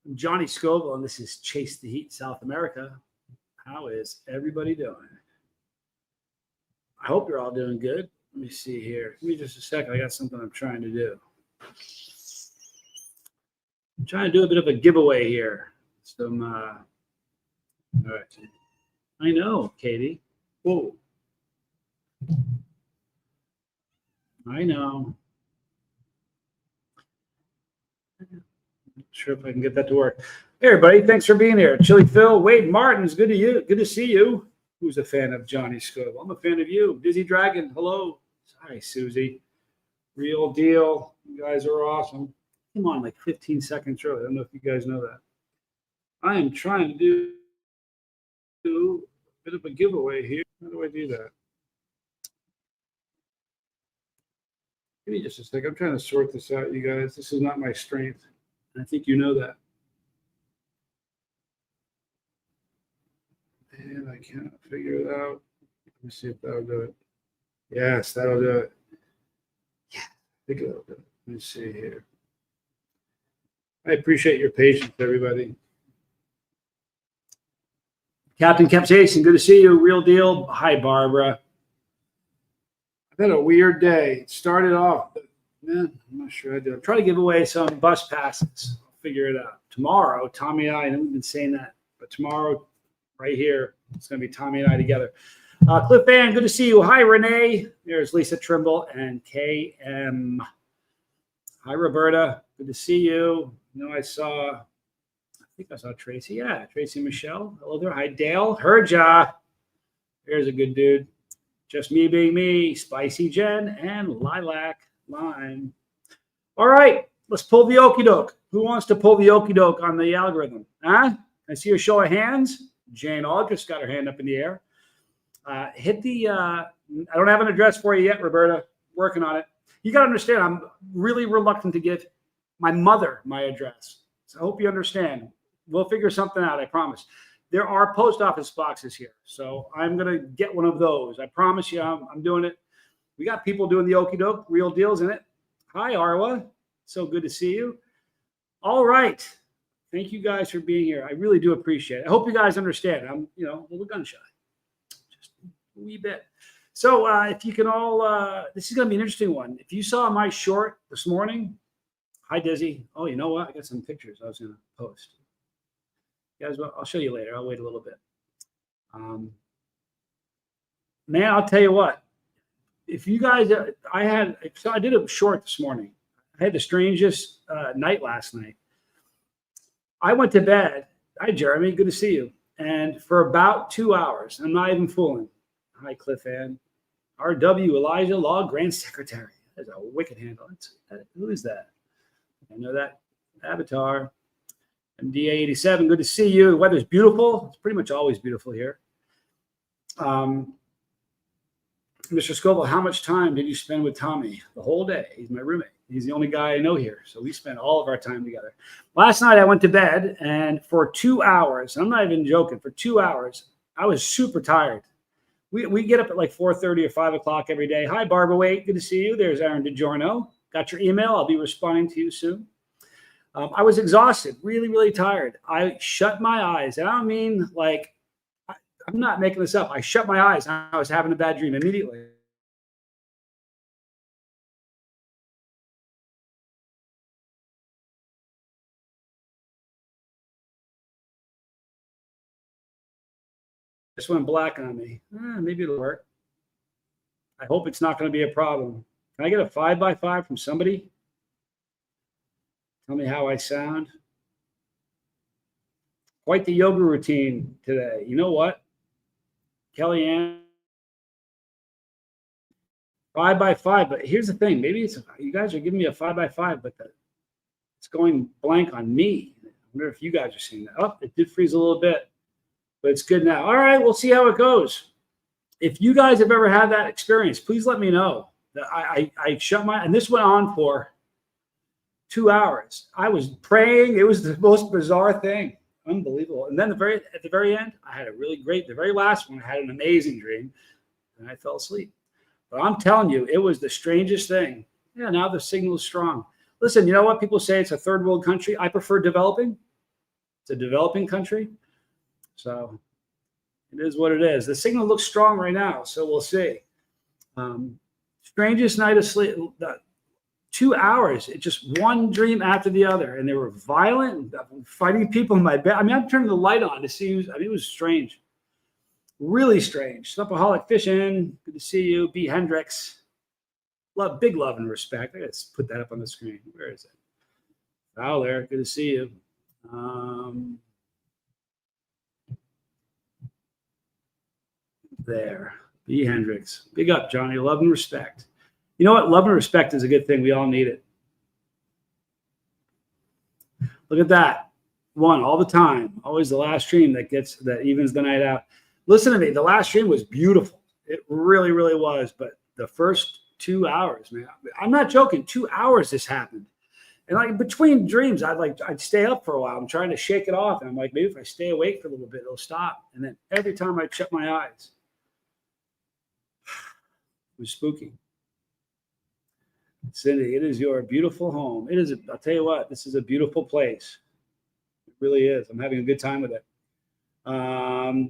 I'm Johnny Scoville, and this is Chase the Heat South America. How is everybody doing? I hope you're all doing good. Let me see here. Give me just a second. I got something I'm trying to do. I'm trying to do a bit of a giveaway here. All right. I know, Katie. Whoa. I know. Not sure if I can get that to work. Hey, everybody. Thanks for being here. Chili Phil, Wade Martins, good to see you. Who's a fan of Johnny Scoville? I'm a fan of you. Dizzy Dragon, hello. Hi, Susie. Real deal. You guys are awesome. Came on like 15 seconds early. I don't know if you guys know that. I am trying to do a bit of a giveaway here. How do I do that? Give me just a second. I'm trying to sort this out, you guys. This is not my strength. I think you know that. And I can't figure it out. Let me see if that'll do it. Yes, that'll do it. Yeah, I think it'll do it. Let me see here. I appreciate your patience, everybody. Captain Capsaicin, good to see you. Real deal. Hi, Barbara. I've had a weird day. It started off, but I'm not sure I did. I'm trying to give away some bus passes. I'll figure it out. Tomorrow, Tommy and I haven't been saying that, but tomorrow, right here, it's going to be Tommy and I together. Cliff Van, good to see you. Hi, Renee. There's Lisa Trimble and KM. Hi, Roberta. Good to see you. I think I saw Tracy. Yeah, Tracy Michelle. Hello there. Hi, Dale. Heard ya. There's a good dude. Just me being me. Spicy Jen and Lilac Lime. All right, let's pull the okie doke. Who wants to pull the okie doke on the algorithm? Huh? I see a show of hands. Jane Aldrich got her hand up in the air. Hit the, I don't have an address for you yet, Roberta. Working on it. You got to understand, I'm really reluctant to give my mother my address. So I hope you understand. We'll figure something out, I promise. There are post office boxes here. So I'm going to get one of those. I promise you I'm doing it. We got people doing the okie doke, real deals in it. Hi, Arwa. So good to see you. All right. Thank you guys for being here. I really do appreciate it. I hope you guys understand. I'm, a little gun shy, just a wee bit. So if you can all, this is going to be an interesting one. If you saw my short this morning, hi, Dizzy. Oh, you know what? I got some pictures I was going to post. You guys, I'll show you later. I'll wait a little bit. Man, I'll tell you what. If you guys, I did a short this morning. I had the strangest night last night. I went to bed. Hi, Jeremy. Good to see you. And for about 2 hours, I'm not even fooling. Hi, Cliff Ann. RW Elijah Law Grand Secretary. That's a wicked handle. Who is that? I know that. Avatar. MDA87. Good to see you. The weather's beautiful. It's pretty much always beautiful here. Mr. Scoville, how much time did you spend with Tommy? The whole day. He's my roommate. He's the only guy I know here. So we spent all of our time together. Last night I went to bed, and for 2 hours, I'm not even joking, for 2 hours, I was super tired. We get up at like 4:30 or 5 o'clock every day. Hi, Barbara Waite. Good to see you. There's Aaron DiGiorno. Got your email. I'll be responding to you soon. I was exhausted, really, really tired. I shut my eyes. And I don't mean like, I'm not making this up. I shut my eyes. And I was having a bad dream immediately. Just went black on me. Maybe it'll work. I hope it's not going to be a problem. Can I get a 5x5 from somebody? Tell me how I sound. Quite the yoga routine today. You know what? Kellyanne, 5x5. But here's the thing. Maybe it's you guys are giving me a 5x5, but it's going blank on me. I wonder if you guys are seeing that. Oh, it did freeze a little bit, but it's good now. All right, we'll see how it goes. If you guys have ever had that experience, please let me know. I shut my, and this went on for 2 hours. I was praying. It was the most bizarre thing. Unbelievable. And then at the very end, I had a really great, the very last one, I had an amazing dream, and I fell asleep. But I'm telling you, it was the strangest thing. Yeah, now the signal is strong. Listen, you know what? People say it's a third world country. I prefer developing. It's a developing country. So it is what it is. The signal looks strong right now, so we'll see. Strangest night of sleep, 2 hours. It just one dream after the other. And they were violent, fighting people in my bed. I mean, I'm turning the light on to see who's, I mean, it was strange. Really strange. Supaholic Fish In, good to see you. B. Hendricks. Big love and respect. I gotta put that up on the screen. Where is it? Fowler, good to see you. There. B. Hendricks. Big up, Johnny. Love and respect. You know what? Love and respect is a good thing. We all need it. Look at that. One all the time. Always the last stream that evens the night out. Listen to me. The last stream was beautiful. It really, really was. But the first 2 hours, man, I'm not joking. 2 hours this happened. And like between dreams, I'd stay up for a while. I'm trying to shake it off. And I'm like, maybe if I stay awake for a little bit, it'll stop. And then every time I shut my eyes, it was spooky. Cindy, it is your beautiful home. It is. I'll tell you what, this is a beautiful place. It really is. I'm having a good time with it.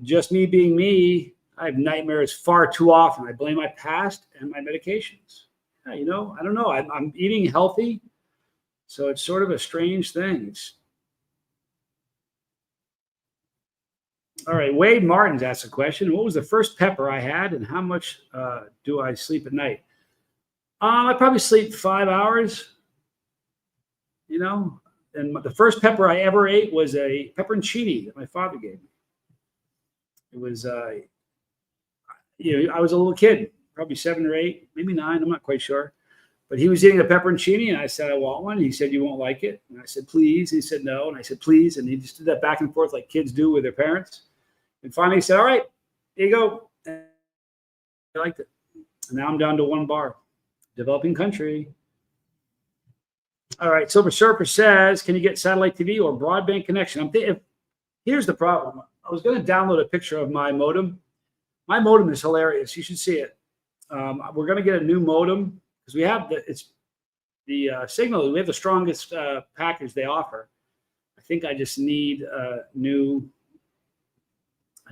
Just me being me. I have nightmares far too often. I blame my past and my medications. Yeah, you know, I don't know. I'm eating healthy, so it's sort of a strange thing. All right, Wade Martins asked a question. What was the first pepper I had, and how much do I sleep at night? I probably sleep 5 hours, you know. And the first pepper I ever ate was a pepperoncini that my father gave me. It was, you know, I was a little kid, probably 7 or 8, maybe 9. I'm not quite sure. But he was eating a pepperoncini, and I said, I want one. And he said, you won't like it. And I said, please. He said, no. And I said, please. And he just did that back and forth like kids do with their parents. And finally he said, all right, here you go. And I liked it. And now I'm down to 1 bar. Developing country. All right. Silver Surfer says, can you get satellite TV or broadband connection? Here's the problem. I was going to download a picture of my modem. My modem is hilarious. You should see it. We're going to get a new modem because we have the signal. We have the strongest package they offer. I think I just need a new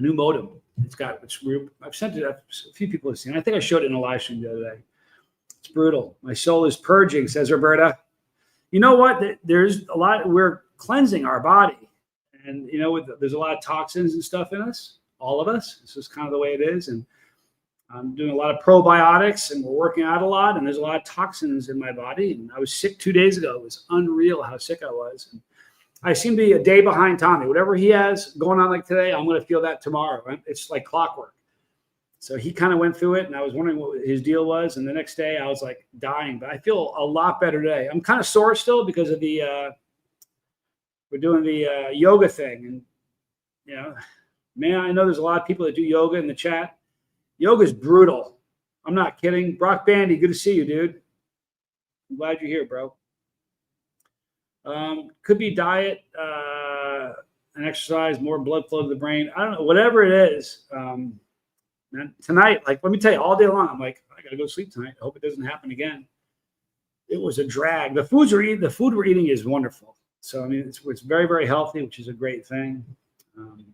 modem. I've sent it. A few people have seen it. I think I showed it in a live stream the other day. It's brutal. My soul is purging, says Roberta. You know what? There's a lot. We're cleansing our body. And, you know, there's a lot of toxins and stuff in us, all of us. This is kind of the way it is. And I'm doing a lot of probiotics, and we're working out a lot. And there's a lot of toxins in my body. And I was sick 2 days ago. It was unreal how sick I was. And I seem to be a day behind Tommy. Whatever he has going on like today, I'm going to feel that tomorrow. It's like clockwork. So he kind of went through it, and I was wondering what his deal was. And the next day I was like dying, but I feel a lot better today. I'm kind of sore still because of we're doing the yoga thing. And, you know, man, I know there's a lot of people that do yoga in the chat. Yoga is brutal. I'm not kidding. Brock Bandy, good to see you, dude. I'm glad you're here, bro. Could be diet and exercise, more blood flow to the brain. I don't know, whatever it is. Man, tonight, like, let me tell you, all day long, I'm like, I gotta go sleep tonight. I hope it doesn't happen again. It was a drag. The food we're eating is wonderful. So I mean, it's very, very healthy, which is a great thing. When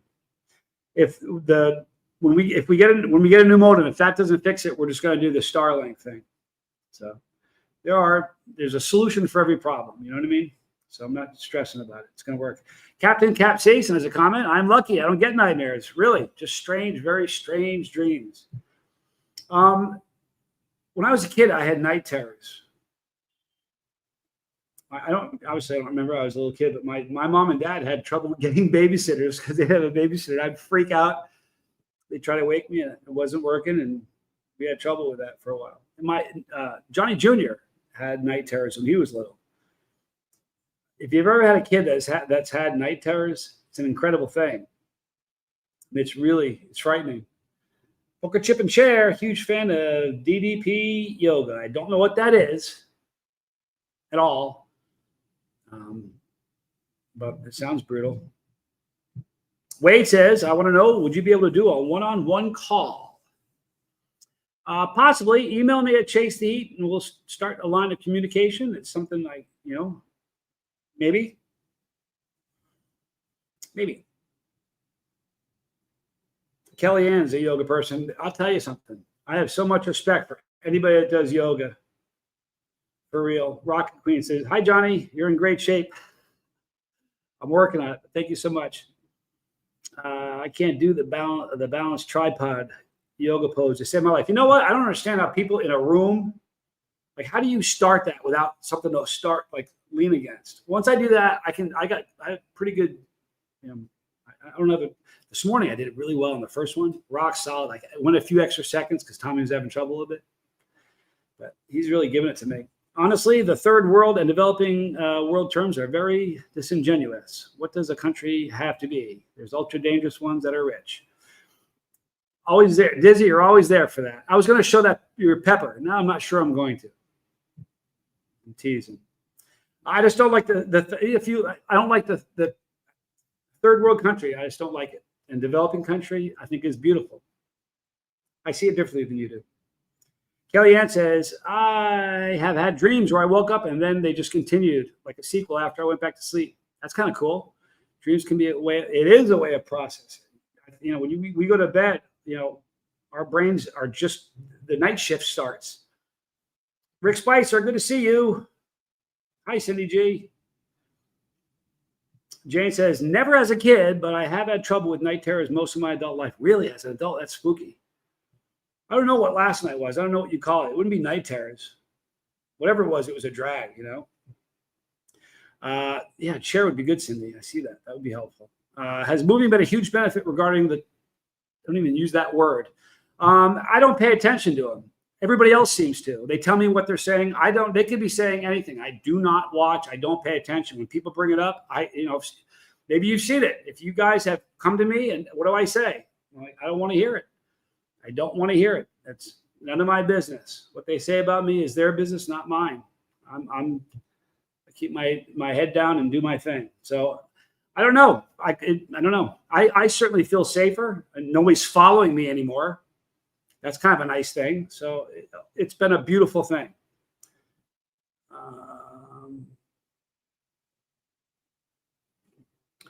we get a new modem, if that doesn't fix it, we're just gonna do the Starlink thing. So there's a solution for every problem. You know what I mean? So I'm not stressing about it. It's going to work. Captain Capsaicin has a comment. I'm lucky. I don't get nightmares. Really, just strange, very strange dreams. When I was a kid, I had night terrors. Obviously I don't remember. I was a little kid, but my mom and dad had trouble getting babysitters because they had a babysitter. I'd freak out. They'd try to wake me, and it wasn't working, and we had trouble with that for a while. And Johnny Jr. had night terrors when he was little. If you've ever had a kid that's had night terrors, it's an incredible thing. It's frightening. Poker Chip and Chair, huge fan of DDP yoga. I don't know what that is at all, but it sounds brutal. Wade says, I want to know, would you be able to do a one-on-one call? Possibly. Email me at Chase the Heat, and we'll start a line of communication. It's something like, maybe. Maybe. Kellyanne's a yoga person. I'll tell you something. I have so much respect for anybody that does yoga. For real. Rocket Queen says, "Hi, Johnny. You're in great shape. I'm working on it. Thank you so much. I can't do the balanced tripod yoga pose to save my life." You know what? I don't understand how people in a room, like, how do you start that without something to start, like, lean against? Once I do that, I have pretty good, I don't know. This morning I did it really well in the first one. Rock solid. Like, I went a few extra seconds because Tommy was having trouble a little bit. But he's really giving it to me. Honestly, the third world and developing world terms are very disingenuous. What does a country have to be? There's ultra dangerous ones that are rich. Always there. Dizzy, you're always there for that. I was going to show that your pepper. Now I'm not sure I'm going to. I'm teasing. I just don't like I don't like the third world country. I just don't like it. And developing country, I think, is beautiful. I see it differently than you do. Kellyanne says, "I have had dreams where I woke up and then they just continued like a sequel after I went back to sleep." That's kind of cool. Dreams can be a way. It is a way of processing. When we go to bed, our brains are just, the night shift starts. Rick Spicer, good to see you. Hi, Cindy G. Jane says, "Never as a kid, but I have had trouble with night terrors most of my adult life." Really, as an adult, that's spooky. I don't know what last night was. I don't know what you call it. It wouldn't be night terrors. Whatever it was a drag, Yeah, chair would be good, Cindy. I see that. That would be helpful. Has moving been a huge benefit regarding I don't even use that word. I don't pay attention to them. Everybody else seems to. They tell me what they're saying. I don't. They could be saying anything. I do not watch. I don't pay attention. When people bring it up, maybe you've seen it. If you guys have come to me, and what do I say? I don't want to hear it. I don't want to hear it. That's none of my business. What they say about me is their business, not mine. I keep my head down and do my thing. So I don't know. I don't know. I certainly feel safer, and nobody's following me anymore. That's kind of a nice thing. So it's been a beautiful thing.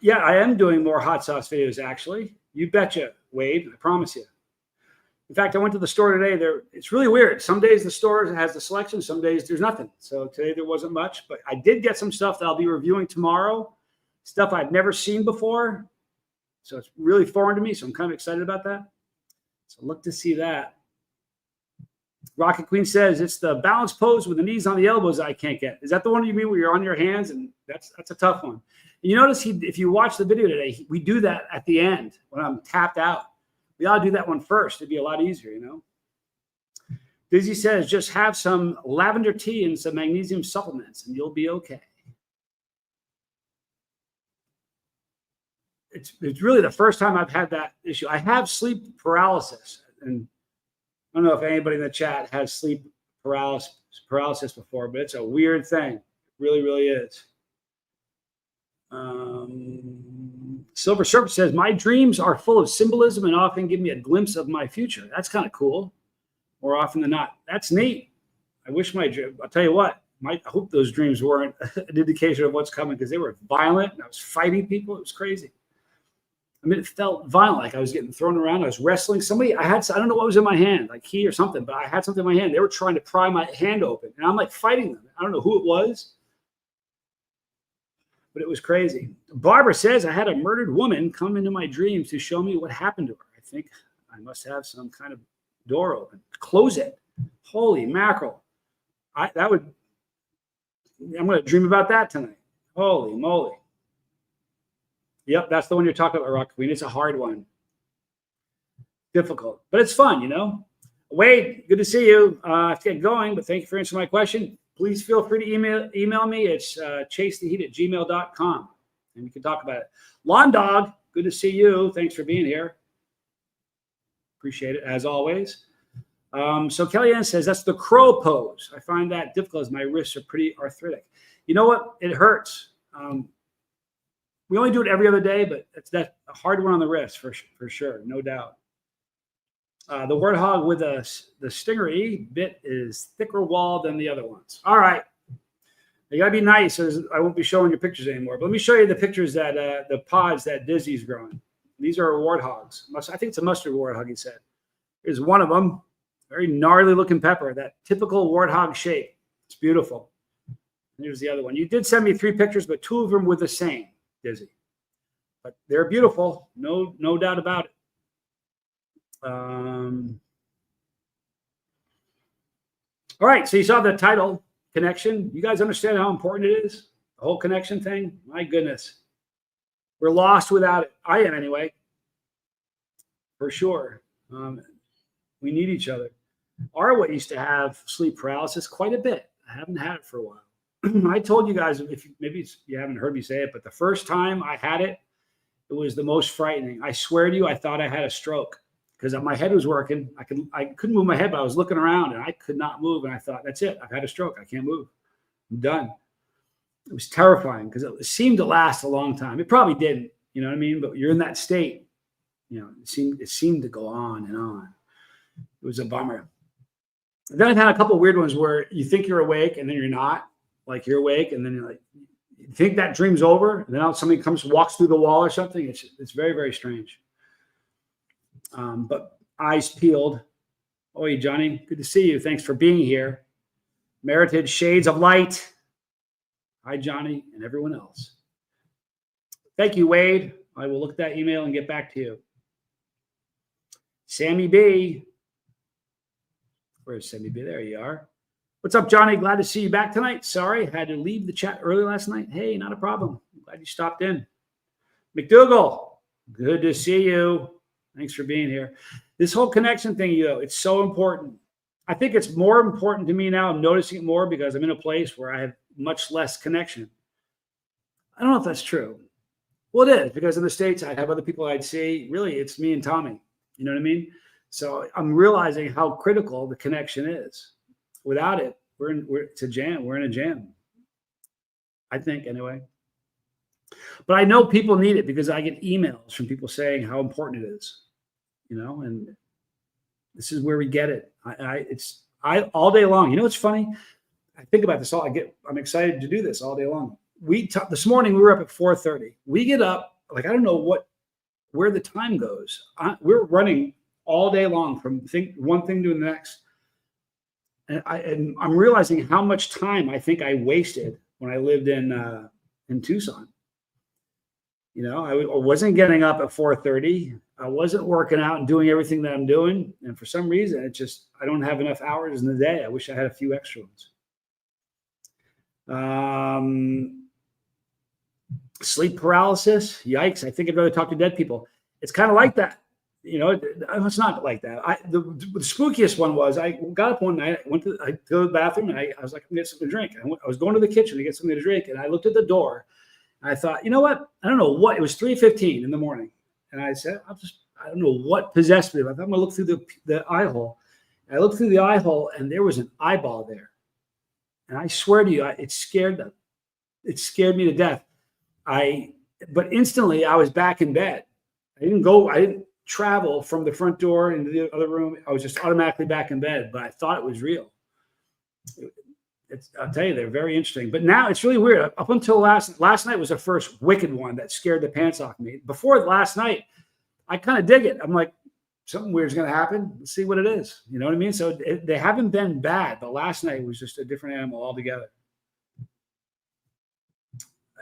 Yeah, I am doing more hot sauce videos, actually. You betcha, Wade. I promise you. In fact, I went to the store today. It's really weird. Some days the store has the selection. Some days there's nothing. So today there wasn't much. But I did get some stuff that I'll be reviewing tomorrow. Stuff I've never seen before. So it's really foreign to me. So I'm kind of excited about that. So look to see that. Rocket Queen says, "It's the balance pose with the knees on the elbows I can't get." Is that the one you mean where you're on your hands? And that's a tough one. And you notice if you watch the video today, we do that at the end when I'm tapped out. We ought to do that one first. It'd be a lot easier, Dizzy says, "Just have some lavender tea and some magnesium supplements and you'll be okay." It's really the first time I've had that issue. I have sleep paralysis, and I don't know if anybody in the chat has sleep paralysis before, but it's a weird thing. It really, really is. Silver Serpent says, "My dreams are full of symbolism and often give me a glimpse of my future." That's kind of cool. More often than not. That's neat. I wish I'll tell you what, I hope those dreams weren't an indication of what's coming, because they were violent and I was fighting people. It was crazy. I mean, it felt violent, like I was getting thrown around. I was wrestling somebody. I don't know what was in my hand, like key or something, but I had something in my hand. They were trying to pry my hand open, and I'm like fighting them. I don't know who it was, but it was crazy. Barbara says, "I had a murdered woman come into my dreams to show me what happened to her. I think I must have some kind of door open. Close it." Holy mackerel. I'm going to dream about that tonight. Holy moly. Yep, that's the one you're talking about, Rock Queen. It's a hard one. Difficult, but it's fun, Wade, good to see you. I have to get going, but thank you for answering my question. Please feel free to email me. It's chasetheheat@gmail.com, and we can talk about it. Lawn Dog, good to see you. Thanks for being here. Appreciate it, as always. So Kellyanne says, "That's the crow pose. I find that difficult as my wrists are pretty arthritic." You know what? It hurts. We only do it every other day, but that's a hard one on the wrist for sure, no doubt. The warthog with the stingery bit is thicker wall than the other ones. All right. You gotta be nice, or I won't be showing your pictures anymore. But let me show you the pictures that the pods that Dizzy's growing. These are warthogs. I think it's a mustard warthog, he said. Here's one of them. Very gnarly looking pepper, that typical warthog shape. It's beautiful. And here's the other one. You did send me 3 pictures, but 2 of them were the same, Dizzy. But they're beautiful. No doubt about it. All right, so you saw the title, connection. You guys understand how important it is? The whole connection thing? My goodness. We're lost without it. I am anyway, for sure. We need each other. Arwa used to have sleep paralysis quite a bit. I haven't had it for a while. I told you guys, if maybe you haven't heard me say it, but the first time I had it, it was the most frightening. I swear to you, I thought I had a stroke because my head was working. I couldn't move my head, but I was looking around and I could not move. And I thought, that's it. I've had a stroke. I can't move. I'm done. It was terrifying because it seemed to last a long time. It probably didn't, you know what I mean? But you're in that state, you know, it seemed to go on and on. It was a bummer. And then I've had a couple of weird ones where you think you're awake and then you're not. Like you're awake and then you're like, you think that dream's over, and then somebody walks through the wall or something. It's very, very strange. But eyes peeled. Oh, hey, Johnny, good to see you. Thanks for being here. Merited shades of light. Hi, Johnny, and everyone else. Thank you, Wade. I will look at that email and get back to you. Sammy B. Where's Sammy B? There you are. What's up, Johnny? Glad to see you back tonight. Sorry, I had to leave the chat early last night. Hey, not a problem. Glad you stopped in. McDougal, good to see you. Thanks for being here. This whole connection thing, it's so important. I think it's more important to me now. I'm noticing it more because I'm in a place where I have much less connection. I don't know if that's true. Well, it is, because in the States, I'd have other people I'd see. Really, it's me and Tommy. You know what I mean? So I'm realizing how critical the connection is. Without it, it's a jam. We're in a jam. I think, anyway. But I know people need it because I get emails from people saying how important it is, and this is where we get it. I all day long. You know what's funny? I think about this I'm excited to do this all day long. This morning we were up at 4:30. We get up, like, I don't know where the time goes. We're running all day long from one thing to the next. And I'm realizing how much time I think I wasted when I lived in Tucson. I wasn't getting up at 4:30. I wasn't working out and doing everything that I'm doing. And for some reason, I don't have enough hours in the day. I wish I had a few extra ones. Sleep paralysis. Yikes. I think I'd rather talk to dead people. It's kind of like that. It's not like that. The spookiest one was I got up one night, I go to the bathroom, and I was like, I'm going to get something to drink. I was going to the kitchen to get something to drink, and I looked at the door, and I thought, you know what? I don't know what. It was 3:15 in the morning, and I said, I don't know what possessed me. I thought I'm going to look through the eye hole. And I looked through the eye hole, and there was an eyeball there, and I swear to you, it scared me to death. But instantly, I was back in bed. I didn't travel from the front door into the other room. I was just automatically back in bed, but I thought it was real. I'll tell you, they're very interesting. But now it's really weird. Up until last night was the first wicked one that scared the pants off me. Before last night, I kind of dig it. I'm like, something weird's going to happen. Let's see what it is. You know what I mean? So they haven't been bad, but last night was just a different animal altogether.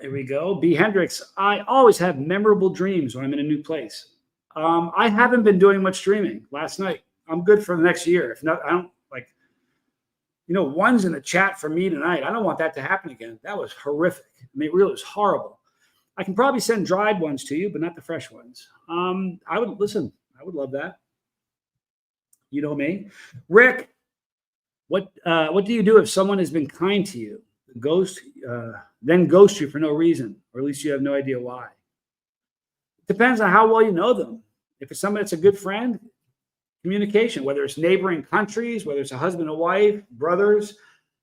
Here we go. B. Hendricks, I always have memorable dreams when I'm in a new place. I haven't been doing much dreaming last night. I'm good for the next year. If not, I don't one's in the chat for me tonight. I don't want that to happen again. That was horrific. I mean, it really was horrible. I can probably send dried ones to you, but not the fresh ones. I would love that. You know me. Rick, what do you do if someone has been kind to you, then ghost you for no reason, or at least you have no idea why? Depends on how well you know them. If it's somebody that's a good friend, communication, whether it's neighboring countries, whether it's a husband and wife, brothers,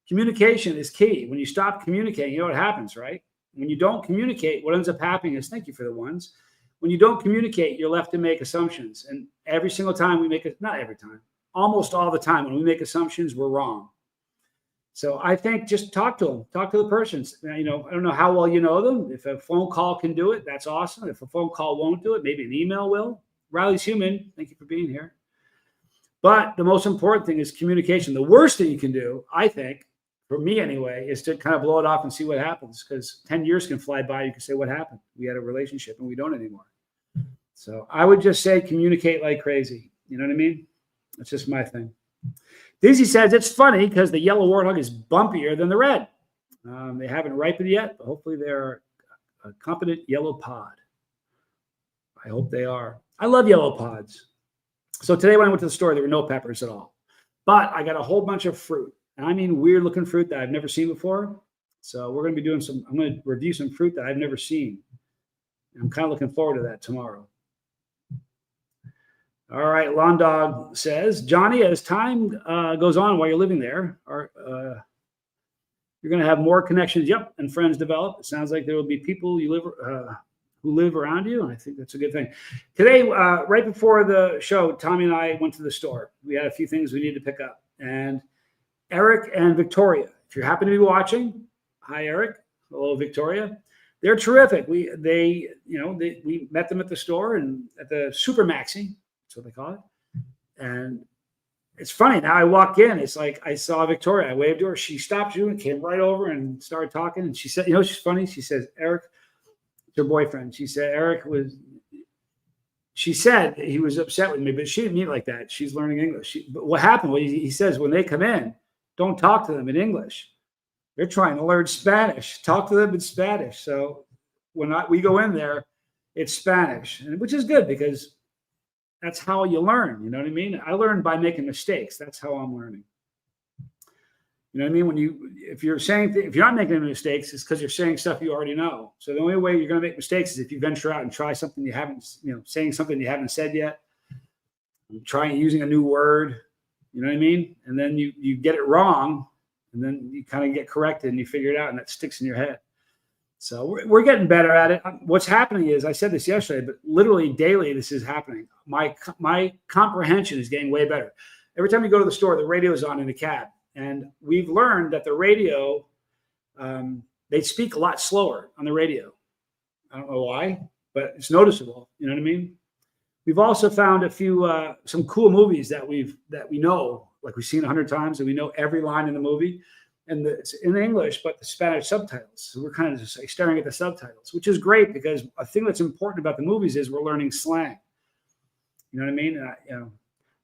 communication is key. When you stop communicating, you know what happens, right? When you don't communicate, what ends up happening is, thank you for the ones. When you don't communicate, you're left to make assumptions. And every single time not every time, almost all the time, when we make assumptions, we're wrong. So I think just talk to them, talk to the persons. I don't know how well you know them. If a phone call can do it, that's awesome. If a phone call won't do it, maybe an email will. Riley's human. Thank you for being here. But the most important thing is communication. The worst thing you can do, I think, for me anyway, is to kind of blow it off and see what happens, because 10 years can fly by. You can say, what happened? We had a relationship and we don't anymore. So I would just say communicate like crazy. You know what I mean? That's just my thing. Dizzy says it's funny because the yellow warthog is bumpier than the red. They haven't ripened yet, but hopefully they're a competent yellow pod. I hope they are. I love yellow pods. So today when I went to the store, there were no peppers at all. But I got a whole bunch of fruit. And I mean weird looking fruit that I've never seen before. So we're going to be doing I'm going to review some fruit that I've never seen. I'm kind of looking forward to that tomorrow. All right, Lawn Dog says, Johnny, as time goes on while you're living there, you're going to have more connections, and friends develop. It sounds like there will be people who live around you, and I think that's a good thing. Today, right before the show, Tommy and I went to the store. We had a few things we needed to pick up, and Eric and Victoria, if you happen to be watching, hi, Eric. Hello, Victoria. They're terrific. We met them at the store and at the Super Maxi. That's what they call it. And it's funny. Now I walk in, it's like I saw Victoria. I waved to her. She stopped you and came right over and started talking. And she said, she's funny. She says, Eric, it's her boyfriend. She said, she said he was upset with me, but she didn't mean it like that. She's learning English. But what happened was he says, when they come in, don't talk to them in English. They're trying to learn Spanish. Talk to them in Spanish. So when we go in there, it's Spanish, which is good because that's how you learn. You know what I mean? I learn by making mistakes. That's how I'm learning. You know what I mean? If you're not making any mistakes, it's because you're saying stuff you already know. So the only way you're going to make mistakes is if you venture out and try something you haven't, saying something you haven't said yet, trying using a new word. You know what I mean? And then you get it wrong, and then you kind of get corrected and you figure it out, and that sticks in your head. So we're getting better at it. What's happening is, I said this yesterday, but literally daily this is happening. My comprehension is getting way better. Every time you go to the store, the radio is on in the cab. And we've learned that the radio, they speak a lot slower on the radio. I don't know why, but it's noticeable. You know what I mean? We've also found a few, some cool movies that we know, like we've seen 100 times, and we know every line in the movie. And it's in English, but the Spanish subtitles. So we're kind of just like staring at the subtitles, which is great because a thing that's important about the movies is we're learning slang. You know what I mean?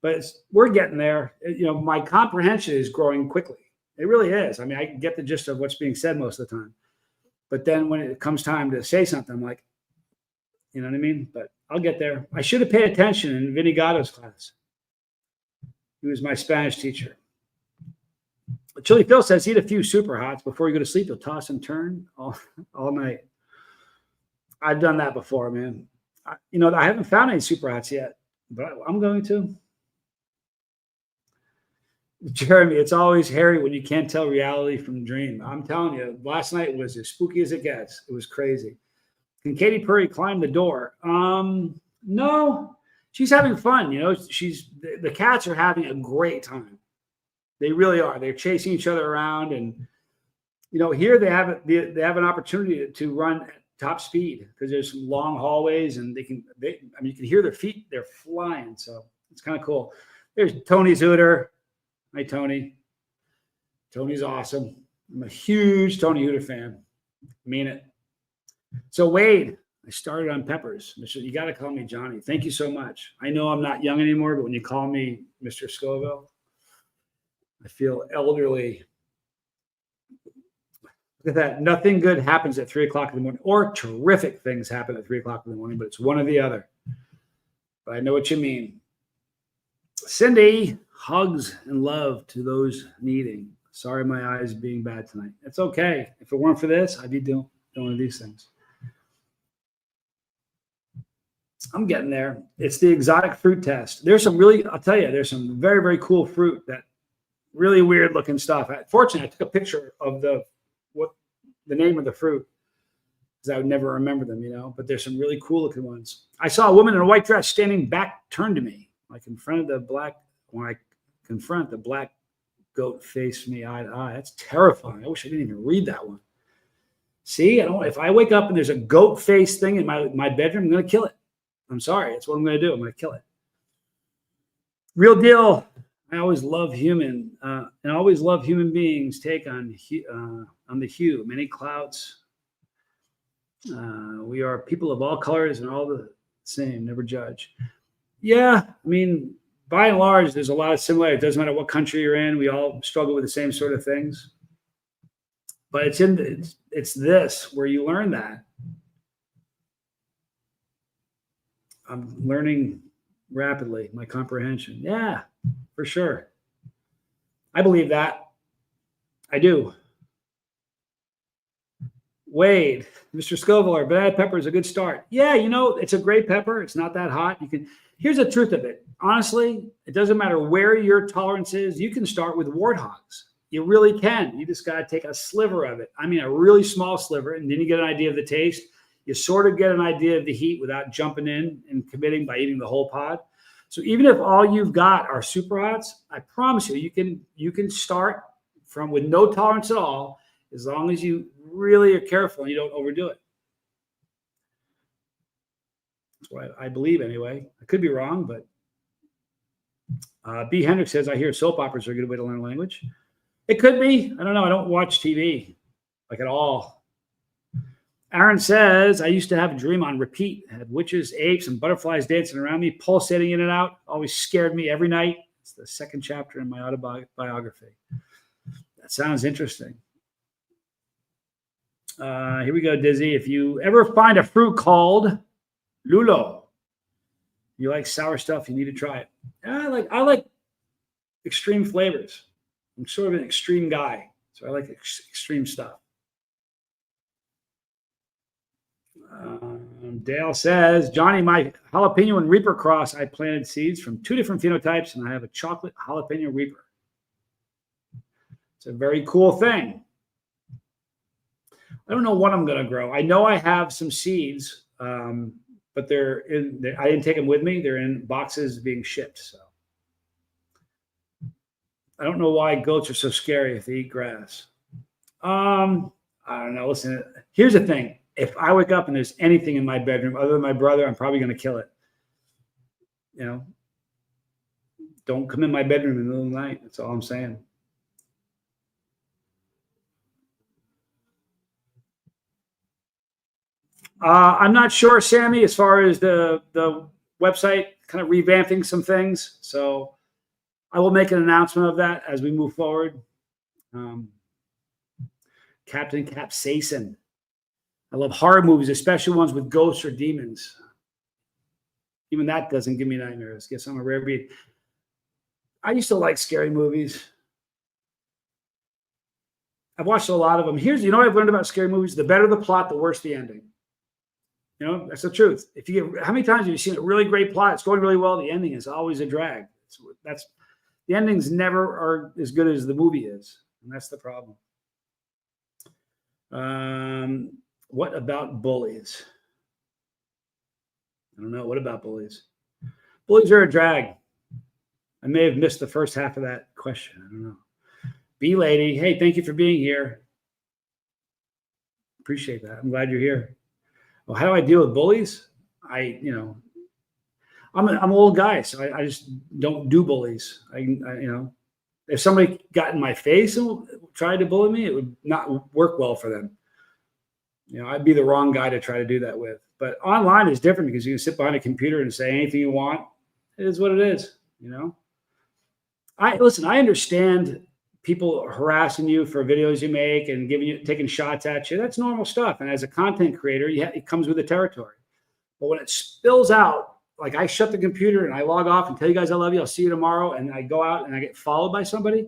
But we're getting there. My comprehension is growing quickly. It really is. I mean, I can get the gist of what's being said most of the time. But then when it comes time to say something, I'm like, you know what I mean? But I'll get there. I should have paid attention in Vinny Gatto's class. He was my Spanish teacher. Chili Phil says, eat a few super hots before you go to sleep. You'll toss and turn all night. I've done that before, man. I haven't found any super hots yet, but I'm going to. Jeremy, it's always hairy when you can't tell reality from dream. I'm telling you, last night was as spooky as it gets. It was crazy. Can Katy Perry climb the door? No, she's having fun. The cats are having a great time. They really are. They're chasing each other around, and here they have an opportunity to run at top speed because there's some long hallways, and you can hear their feet. They're flying, so it's kind of cool. There's Tony Zutter. Hi, Tony. Tony's awesome. I'm a huge Tony Hooter fan. I mean it. So Wade, I started on peppers. You got to call me Johnny. Thank you so much. I know I'm not young anymore, but when you call me Mr. Scoville, I feel elderly. Look at that. Nothing good happens at 3 o'clock in the morning, or terrific things happen at 3 o'clock in the morning, but it's one or the other. But I know what you mean. Cindy, hugs and love to those needing. Sorry, my eyes being bad tonight. It's okay. If it weren't for this, I'd be doing one of these things. I'm getting there. It's the exotic fruit test. There's some there's some very, very cool fruit that really weird looking stuff. Fortunately, I took a picture of the name of the fruit because I would never remember them, but there's some really cool looking ones. I saw a woman in a white dress standing back turned to me, when I confront the black goat faced me eye to eye. That's terrifying. I wish I didn't even read that one. See, I don't. If I wake up and there's a goat face thing in my bedroom, I'm going to kill it. I'm sorry. That's what I'm going to do. I'm going to kill it. Real deal. I always love human and always love human beings. Take on the hue. Many clouds. We are people of all colors and all the same. Never judge. Yeah, I mean, by and large, there's a lot of similarity. It doesn't matter what country you're in. We all struggle with the same sort of things. But it's this where you learn that. I'm learning rapidly, my comprehension. Yeah, for sure. I believe that. I do. Wade, Mr. Scoville, banana pepper is a good start. Yeah, it's a great pepper. It's not that hot. Here's the truth of it. Honestly, it doesn't matter where your tolerance is. You can start with warthogs. You really can. You just got to take a sliver of it. I mean, a really small sliver, and then you get an idea of the taste. You sort of get an idea of the heat without jumping in and committing by eating the whole pod. So even if all you've got are super hots, I promise you can start from with no tolerance at all, as long as you really are careful and you don't overdo it. That's what I believe anyway. I could be wrong, but B. Hendricks says, I hear soap operas are a good way to learn a language. It could be. I don't know. I don't watch TV like at all. Aaron says, I used to have a dream on repeat. I had witches, apes, and butterflies dancing around me, pulsating in and out. Always scared me every night. It's the second chapter in my autobiography. That sounds interesting. Here we go, Dizzy. If you ever find a fruit called lulo, you like sour stuff, you need to try it. I like extreme flavors. I'm sort of an extreme guy, so I like extreme stuff. Dale says, Johnny, my jalapeno and reaper cross, I planted seeds from 2 different phenotypes, and I have a chocolate jalapeno reaper. It's a very cool thing. I don't know what I'm going to grow. I know I have some seeds, but I didn't take them with me. They're in boxes being shipped. So I don't know why goats are so scary if they eat grass. I don't know. Listen, here's the thing. If I wake up and there's anything in my bedroom other than my brother, I'm probably going to kill it. Don't come in my bedroom in the middle of the night. That's all I'm saying. I'm not sure, Sammy, as far as the website kind of revamping some things. So I will make an announcement of that as we move forward. Captain Capsaicin. I love horror movies, especially ones with ghosts or demons. Even that doesn't give me nightmares. Guess I'm a rare breed. I used to like scary movies. I've watched a lot of them. What I've learned about scary movies? The better the plot, the worse the ending. That's the truth. How many times have you seen a really great plot? It's going really well. The ending is always a drag. The endings never are as good as the movie is. And that's the problem. What about bullies? I don't know. What about bullies? Bullies are a drag. I may have missed the first half of that question. I don't know. B lady, hey, thank you for being here. Appreciate that. I'm glad you're here. Well, how do I deal with bullies? I'm an old guy, so I just don't do bullies. If somebody got in my face and tried to bully me, it would not work well for them. I'd be the wrong guy to try to do that with. But online is different because you can sit behind a computer and say anything you want. It is what it is. I understand people harassing you for videos you make and taking shots at you. That's normal stuff. And as a content creator, it comes with the territory. But when it spills out, like I shut the computer and I log off and tell you guys I love you, I'll see you tomorrow, and I go out and I get followed by somebody,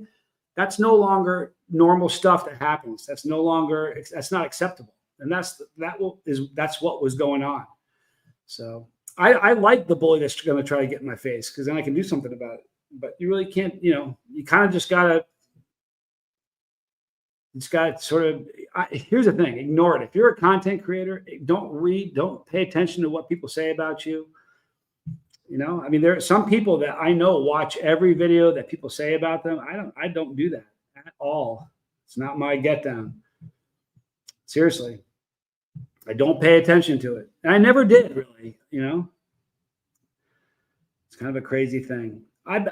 that's no longer normal stuff that happens. That's not acceptable. And that's what was going on. So I like the bully that's going to try to get in my face, because then I can do something about it. But you really can't, you kind of just got to here's the thing, ignore it. If you're a content creator, don't pay attention to what people say about you. You know, I mean, there are some people that I know watch every video that people say about them. I don't do that at all. It's not my get down. Seriously. I don't pay attention to it. And I never did really, you know. It's kind of a crazy thing.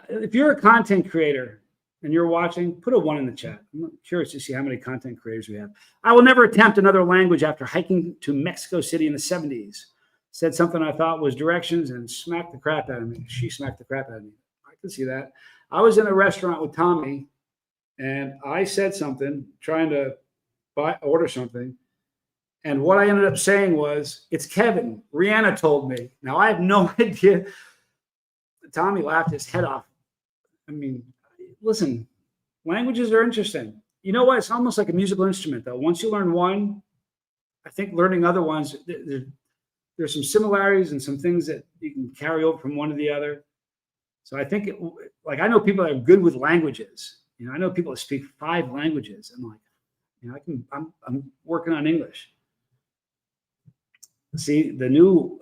If you're a content creator and you're watching, put a 1 in the chat. I'm curious to see how many content creators we have. I will never attempt another language after hiking to Mexico City in the 70s. Said something I thought was directions and smacked the crap out of me. She smacked the crap out of me. I can see that. I was in a restaurant with Tommy, and I said something, trying to order something. And what I ended up saying was, "It's Kevin. Rihanna told me." Now, I have no idea. Tommy laughed his head off. I mean, listen, languages are interesting. You know what? It's almost like a musical instrument, though. Once you learn one, I think learning other ones, there's some similarities and some things that you can carry over from one to the other. So I think, I know people that are good with languages. You know, I know people that speak 5 languages. I'm like, you know, I'm working on English. See, the new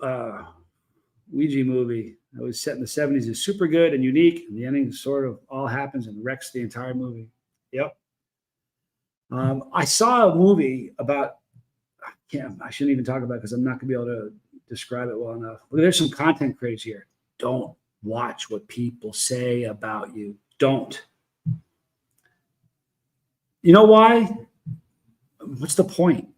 Ouija movie that was set in the 70s is super good and unique, and the ending sort of all happens and wrecks the entire movie. Yep. I saw a movie about, I shouldn't even talk about it because I'm not going to be able to describe it well enough. But there's some content creators here. Don't watch what people say about you. Don't. You know why? What's the point?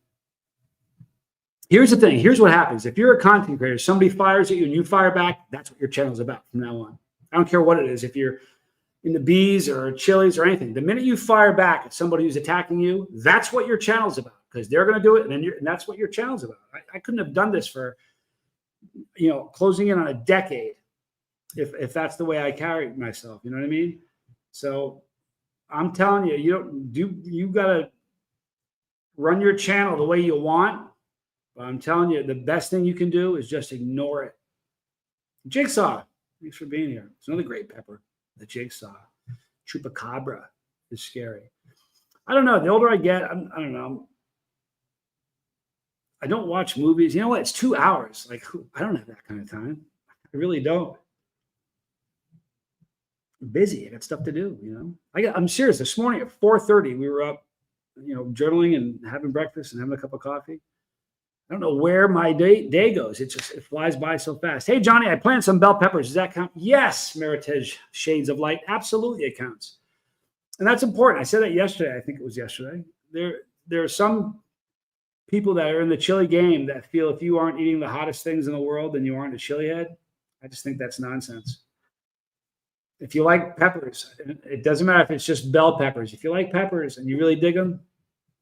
Here's the thing. Here's what happens. If you're a content creator, somebody fires at you and you fire back, that's what your channel is about from now on. I don't care what it is. If you're in the bees or Chili's or anything, the minute you fire back at somebody who's attacking you, that's what your channel's about, because they're going to do it, and that's what your channel's about. I couldn't have done this for, you know, closing in on a decade if that's the way I carry myself. You know what I mean? So I'm telling you, you got to run your channel the way you want. But I'm telling you, the best thing you can do is just ignore it. Jigsaw, thanks for being here. It's another great pepper. The Jigsaw. Chupacabra is scary. I don't know. The older I get, I don't know. I don't watch movies. You know what? It's 2 hours. Like, I don't have that kind of time. I really don't. I'm busy. I got stuff to do, you know. I'm serious. This morning at 4:30, we were up, you know, journaling and having breakfast and having a cup of coffee. I don't know where my day goes. It flies by so fast. Hey, Johnny, I planted some bell peppers. Does that count? Yes, Meritage Shades of Light. Absolutely, it counts. And that's important. I said that yesterday. I think it was yesterday. There are some people that are in the chili game that feel if you aren't eating the hottest things in the world, then you aren't a chili head. I just think that's nonsense. If you like peppers, it doesn't matter if it's just bell peppers. If you like peppers and you really dig them,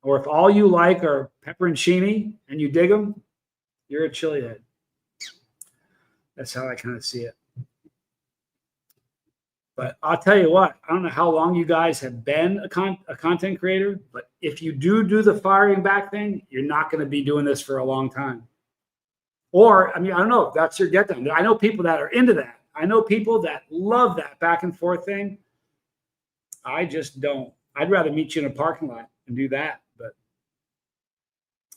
or if all you like are pepperoncini and you dig them, you're a chili head. That's how I kind of see it. But I'll tell you what, I don't know how long you guys have been a content creator, but if you do the firing back thing, you're not going to be doing this for a long time. Or, I mean, I don't know if that's your get down. I know people that are into that. I know people that love that back and forth thing. I just don't. I'd rather meet you in a parking lot and do that. But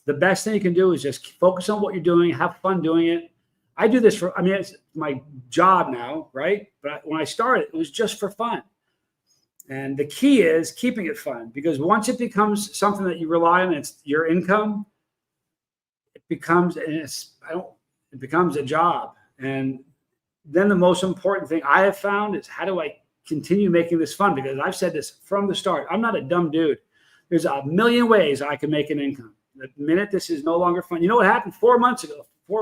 the best thing you can do is just focus on what you're doing, have fun doing it. I do this for, I mean, it's my job now, right? But when I started, it was just for fun. And the key is keeping it fun, because once it becomes something that you rely on, it's your income, it becomes a job. And then the most important thing I have found is, how do I continue making this fun? Because I've said this from the start. I'm not a dumb dude. There's a million ways I can make an income. The minute this is no longer fun, you know what happened 4 or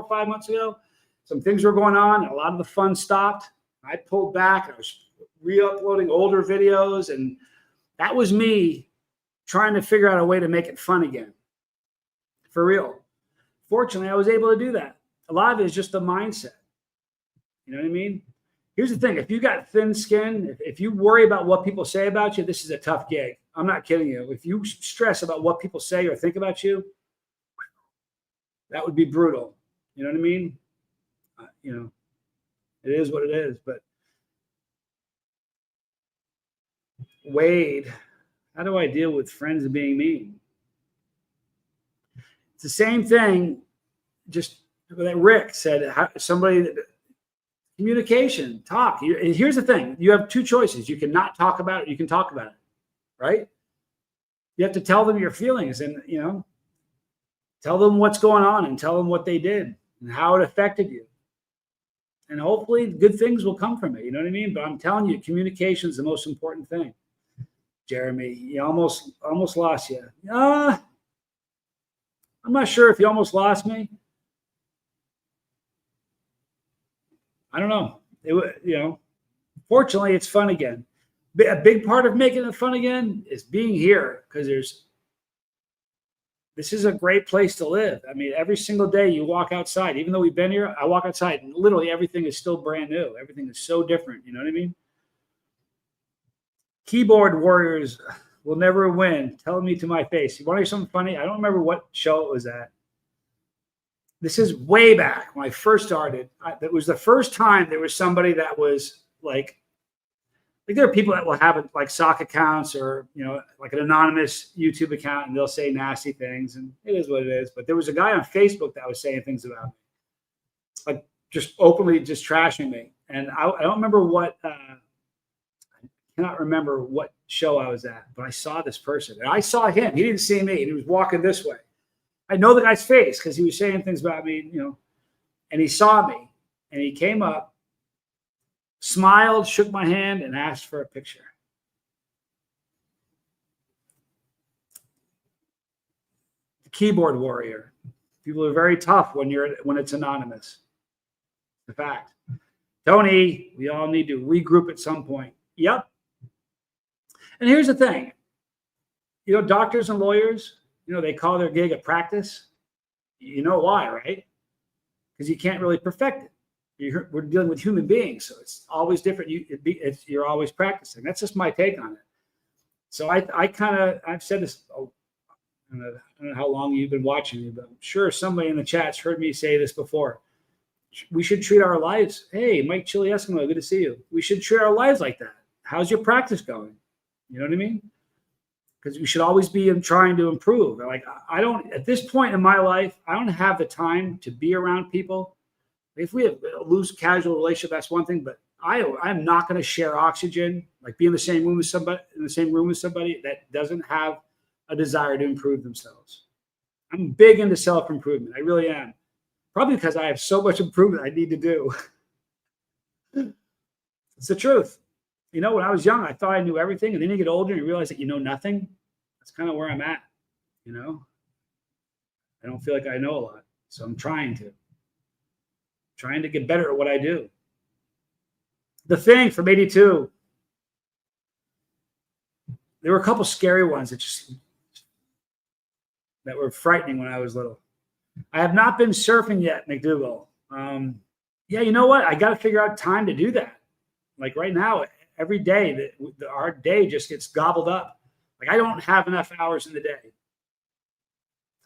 5 months ago? Some things were going on. A lot of the fun stopped. I pulled back. I was re-uploading older videos, and that was me trying to figure out a way to make it fun again. For real. Fortunately, I was able to do that. A lot of it is just the mindset. You know what I mean? Here's the thing. If you got thin skin, if you worry about what people say about you, this is a tough gig. I'm not kidding you. If you stress about what people say or think about you, that would be brutal. You know what I mean? You know, it is what it is. But Wade, how do I deal with friends being mean? It's the same thing. Just that Rick said, somebody that Communication, talk. Here's the thing. You have two choices. You can not talk about it. You can talk about it, right? You have to tell them your feelings and, tell them what's going on and tell them what they did and how it affected you. And hopefully good things will come from it. You know what I mean? But I'm telling you, communication is the most important thing. Jeremy, you almost lost you. I'm not sure if you almost lost me. I don't know. Fortunately, it's fun again. A big part of making it fun again is being here, because this is a great place to live. I mean, every single day you walk outside, even though we've been here, I walk outside and literally everything is still brand new. Everything is so different. You know what I mean? Keyboard warriors will never win. Tell me to my face. You want to hear something funny? I don't remember what show it was at. This is way back when I first started. That was the first time there was somebody that was like there are people that will have like sock accounts or, like an anonymous YouTube account, and they'll say nasty things, and it is what it is. But there was a guy on Facebook that was saying things about me, like just openly just trashing me. And I don't remember I cannot remember what show I was at, but I saw this person and I saw him. He didn't see me, and he was walking this way. I know the guy's face because he was saying things about me, and he saw me and he came up, smiled, shook my hand, and asked for a picture. The keyboard warrior. People are very tough when it's anonymous. The fact. Tony, we all need to regroup at some point. Yep. And here's the thing. Doctors and lawyers, they call their gig a practice. You know why, right? Because you can't really perfect it. We're dealing with human beings, so it's always different. You're always practicing. That's just my take on it. So I've said this. I don't know how long you've been watching me, but I'm sure somebody in the chat's heard me say this before. We should treat our lives. Hey, Mike Chili Eskimo, good to see you. We should treat our lives like that. How's your practice going? You know what I mean? Because we should always be trying to improve. Like at this point in my life, I don't have the time to be around people. If we have a loose, casual relationship, that's one thing. But I'm not going to share oxygen, like be in the same room with somebody that doesn't have a desire to improve themselves. I'm big into self-improvement. I really am. Probably because I have so much improvement I need to do. It's the truth. When I was young, I thought I knew everything, and then you get older and you realize that you know nothing. That's kind of where I'm at. I don't feel like I know a lot, so I'm trying to get better at what I do. The Thing from '82. There were a couple scary ones that were frightening when I was little. I have not been surfing yet, McDougal. Yeah, you know what? I got to figure out time to do that. Like right now, every day our day just gets gobbled up. Like I don't have enough hours in the day.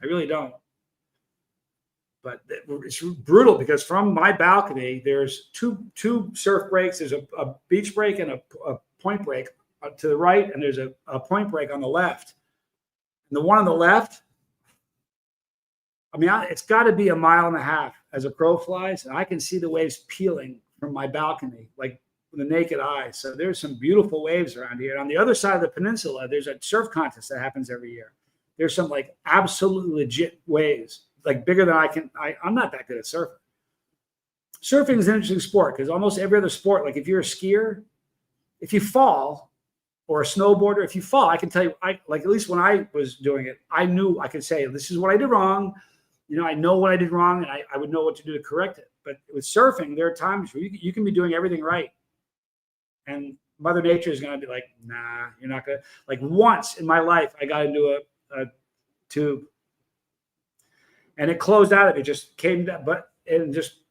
I really don't. But it's brutal because from my balcony, there's two surf breaks. There's a beach break and a point break to the right, and there's a point break on the left. And the one on the left, it's got to be 1.5 miles as a crow flies, and I can see the waves peeling from my balcony, like with the naked eye. So there's some beautiful waves around here. And on the other side of the peninsula, there's a surf contest that happens every year. There's some like absolutely legit waves, like bigger than I'm not that good at surfing. Surfing is an interesting sport because almost every other sport, like if you're a skier, if you fall, or a snowboarder, if you fall, I can tell you, at least when I was doing it, I knew I could say, this is what I did wrong. I know what I did wrong, and I would know what to do to correct it. But with surfing, there are times where you can be doing everything right. And Mother Nature is going to be like, nah, you're not going to. Like once in my life, I got into a tube, and it closed out of it, just came down, but it just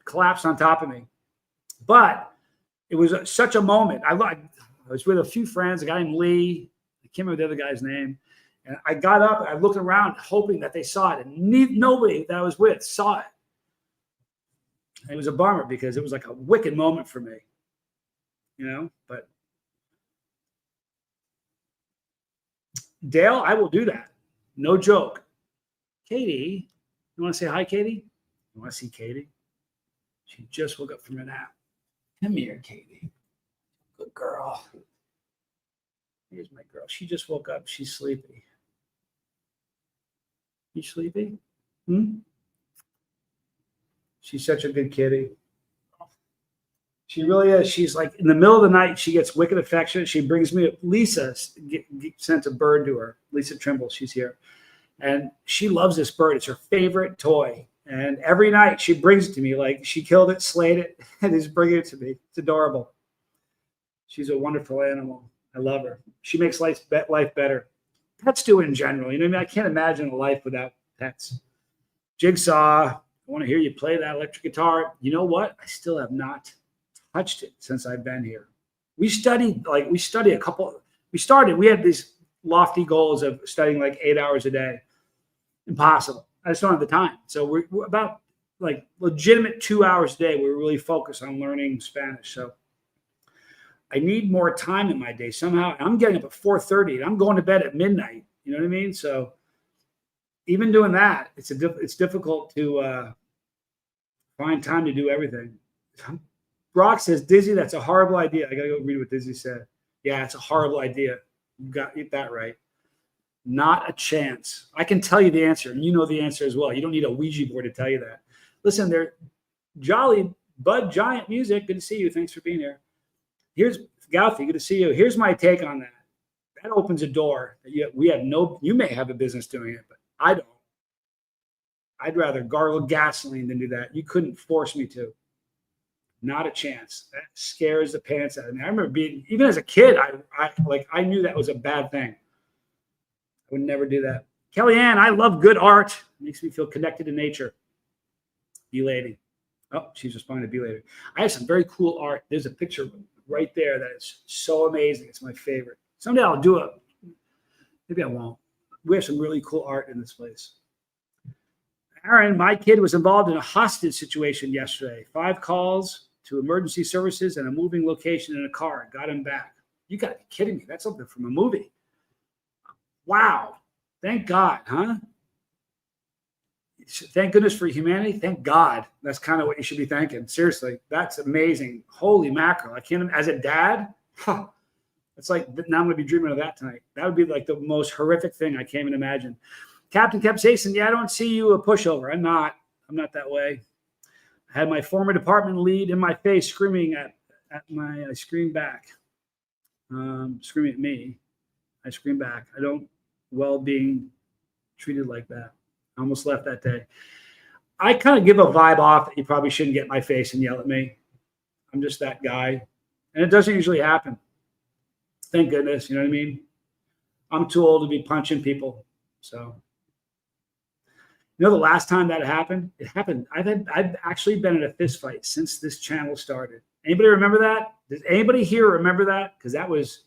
collapsed on top of me. But it was such a moment. I was with a few friends, a guy named Lee. I can't remember the other guy's name. And I got up, I looked around hoping that they saw it. And nobody that I was with saw it. And it was a bummer because it was like a wicked moment for me. But Dale, I will do that. No joke. Katie, you want to say hi, Katie? You want to see Katie? She just woke up from a nap. Come here, Katie. Good girl. Here's my girl. She just woke up. She's sleepy. You sleepy? She's such a good kitty. She really is. She's like in the middle of the night, she gets wicked affectionate. She brings me Lisa sent a bird to her. Lisa Trimble, she's here. And she loves this bird. It's her favorite toy. And every night she brings it to me. Like she killed it, slayed it, and is bringing it to me. It's adorable. She's a wonderful animal. I love her. She makes life better. Pets do in general. You know what I mean? I can't imagine a life without pets. Jigsaw, I want to hear you play that electric guitar. You know what? I still have not touched it since I've been here. We had these lofty goals of studying like 8 hours a day. Impossible. I just don't have the time. So we're about like legitimate 2 hours a day. We're really focused on learning Spanish. So I need more time in my day. Somehow I'm getting up at 4:30 and I'm going to bed at midnight. You know what I mean? So even doing that, it's difficult to find time to do everything. Brock says, Dizzy, that's a horrible idea. I got to go read what Dizzy said. Yeah, it's a horrible idea. You got that right. Not a chance. I can tell you the answer, and you know the answer as well. You don't need a Ouija board to tell you that. Listen, they're jolly Bud Giant Music. Good to see you. Thanks for being here. Here's Gaufi. Good to see you. Here's my take on that. That opens a door that you may have a business doing it, but I don't. I'd rather gargle gasoline than do that. You couldn't force me to. Not a chance. That scares the pants out of me. I remember even as a kid, I knew that was a bad thing. I would never do that. Kellyanne, I love good art. It makes me feel connected to nature. B-Lady. Oh, she's responding to B-Lady. I have some very cool art. There's a picture right there that is so amazing. It's my favorite. Someday I'll do it. Maybe I won't. We have some really cool art in this place. Aaron, my kid was involved in a hostage situation yesterday. 5 calls to emergency services and a moving location in a car. Got him back. You got to be kidding me. That's something from a movie. Wow. Thank God, huh? Thank goodness for humanity. Thank God. That's kind of what you should be thanking. Seriously, that's amazing. Holy mackerel. I can't, as a dad, it's like, now I'm going to be dreaming of that tonight. That would be like the most horrific thing I can't even imagine. Captain kept saying, yeah, I don't see you a pushover. I'm not that way. I had my former department lead in my face screaming I screamed back. Screaming at me. I screamed back. I don't being treated like that. I almost left that day. I kind of give a vibe off that you probably shouldn't get in my face and yell at me. I'm just that guy. And it doesn't usually happen. Thank goodness. You know what I mean? I'm too old to be punching people. So, you know, the last time that happened, I've actually been in a fist fight since this channel started. Anybody remember that? Does anybody here remember that? Because that was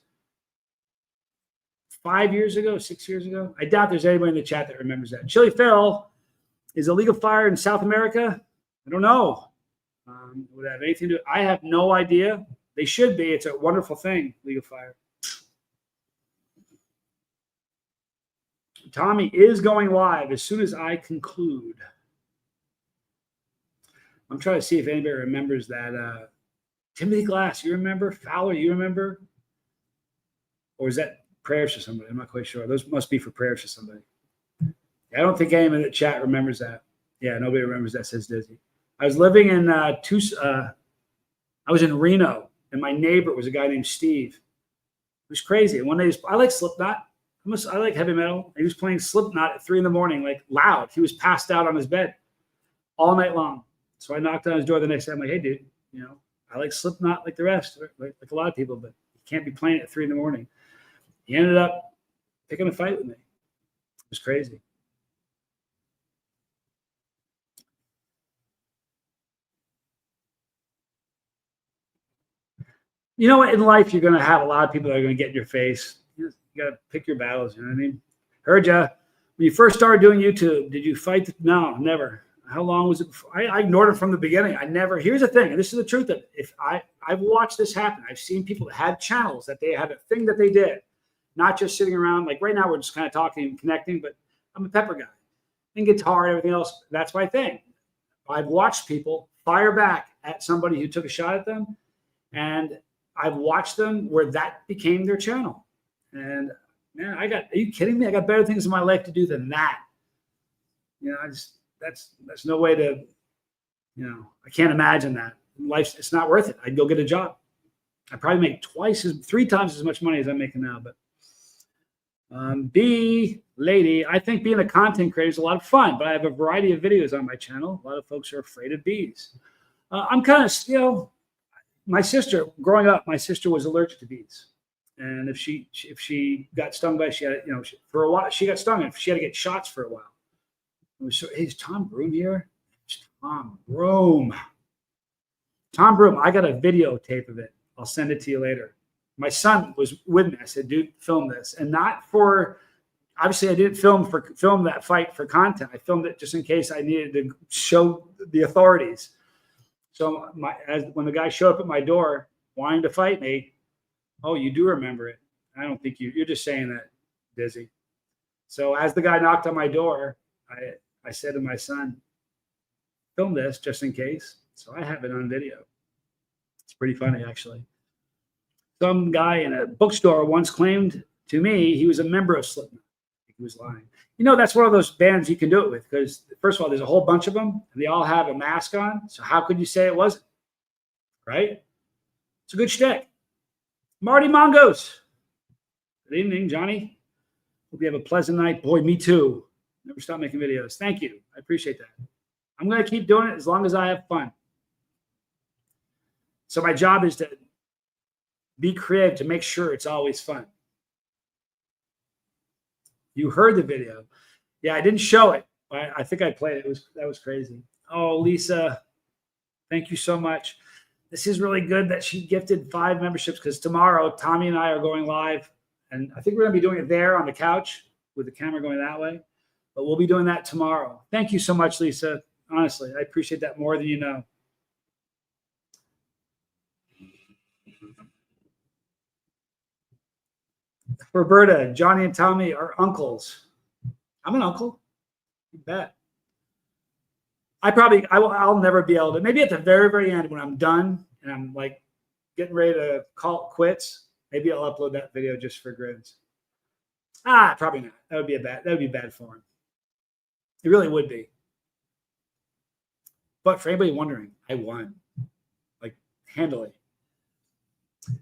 5 years ago, 6 years ago. I doubt there's anybody in the chat that remembers that. Chili Phil, is a League of Fire in South America? I don't know. Would it have anything to do? I have no idea. They should be. It's a wonderful thing, League of Fire. Tommy is going live as soon as I conclude. I'm trying to see if anybody remembers that. Timothy Glass, you remember? Fowler, you remember? Or is that prayers to somebody? I'm not quite sure. Those must be for prayers to somebody. I don't think anyone in the chat remembers that. Yeah, nobody remembers that, says Dizzy. I was living in Tucson. I was in Reno, and my neighbor was a guy named Steve. It was crazy. And one day, I like Slipknot. I like heavy metal. He was playing Slipknot at 3 a.m, like loud. He was passed out on his bed all night long. So I knocked on his door the next day. I'm like, hey, dude, you know, I like Slipknot like the rest, like a lot of people, but you can't be playing it at 3 a.m. He ended up picking a fight with me. It was crazy. You know what? In life, you're going to have a lot of people that are going to get in your face. You got to pick your battles. You know what I mean? Heard ya. When you first started doing YouTube, did you fight? No, never. How long was it before? I ignored it from the beginning. I never. Here's the thing, and this is the truth of it. If I've watched this happen. I've seen people that had channels that they had a thing that they did, not just sitting around. Like right now, we're just kind of talking and connecting. But I'm a pepper guy, and guitar and everything else. That's my thing. I've watched people fire back at somebody who took a shot at them. And I've watched them where that became their channel. And man, are you kidding me? I got better things in my life to do than that. That's no way to, I can't imagine that. It's not worth it. I'd go get a job. I probably make 3 times as much money as I'm making now. But B lady, I think being a content creator is a lot of fun, but I have a variety of videos on my channel. A lot of folks are afraid of bees. I'm kind of, my sister, growing up, my sister was allergic to bees. And if she got stung by, she had, for a while, she got stung and she had to get shots for a while. Hey, is Tom Broom here? Tom Broom. I got a videotape of it. I'll send it to you later. My son was with me. I said, dude, film this. And not for, obviously I didn't film that fight for content. I filmed it just in case I needed to show the authorities. So when the guy showed up at my door wanting to fight me, oh, you do remember it. I don't think you're just saying that, Dizzy. So as the guy knocked on my door, I said to my son, film this just in case. So I have it on video. It's pretty funny, actually. Some guy in a bookstore once claimed to me he was a member of Slipknot. He was lying. That's one of those bands you can do it with because, first of all, there's a whole bunch of them, and they all have a mask on. So how could you say it wasn't? Right? It's a good shtick. Marty Mongos. Good evening, Johnny. Hope you have a pleasant night. Boy, me too. Never stop making videos. Thank you. I appreciate that. I'm going to keep doing it as long as I have fun. So my job is to be creative to make sure it's always fun. You heard the video. Yeah, I didn't show it. I think I played it. That was crazy. Oh, Lisa, thank you so much. This is really good that she gifted 5 memberships because tomorrow Tommy and I are going live. And I think we're going to be doing it there on the couch with the camera going that way. But we'll be doing that tomorrow. Thank you so much, Lisa. Honestly, I appreciate that more than you know. Roberta, Johnny and Tommy are uncles. I'm an uncle. You bet. I'll never be able to, maybe at the very, very end when I'm done and I'm like getting ready to call it quits, maybe I'll upload that video just for grids. Probably not. That would be bad form. It really would be. But for anybody wondering, I won. Like handily.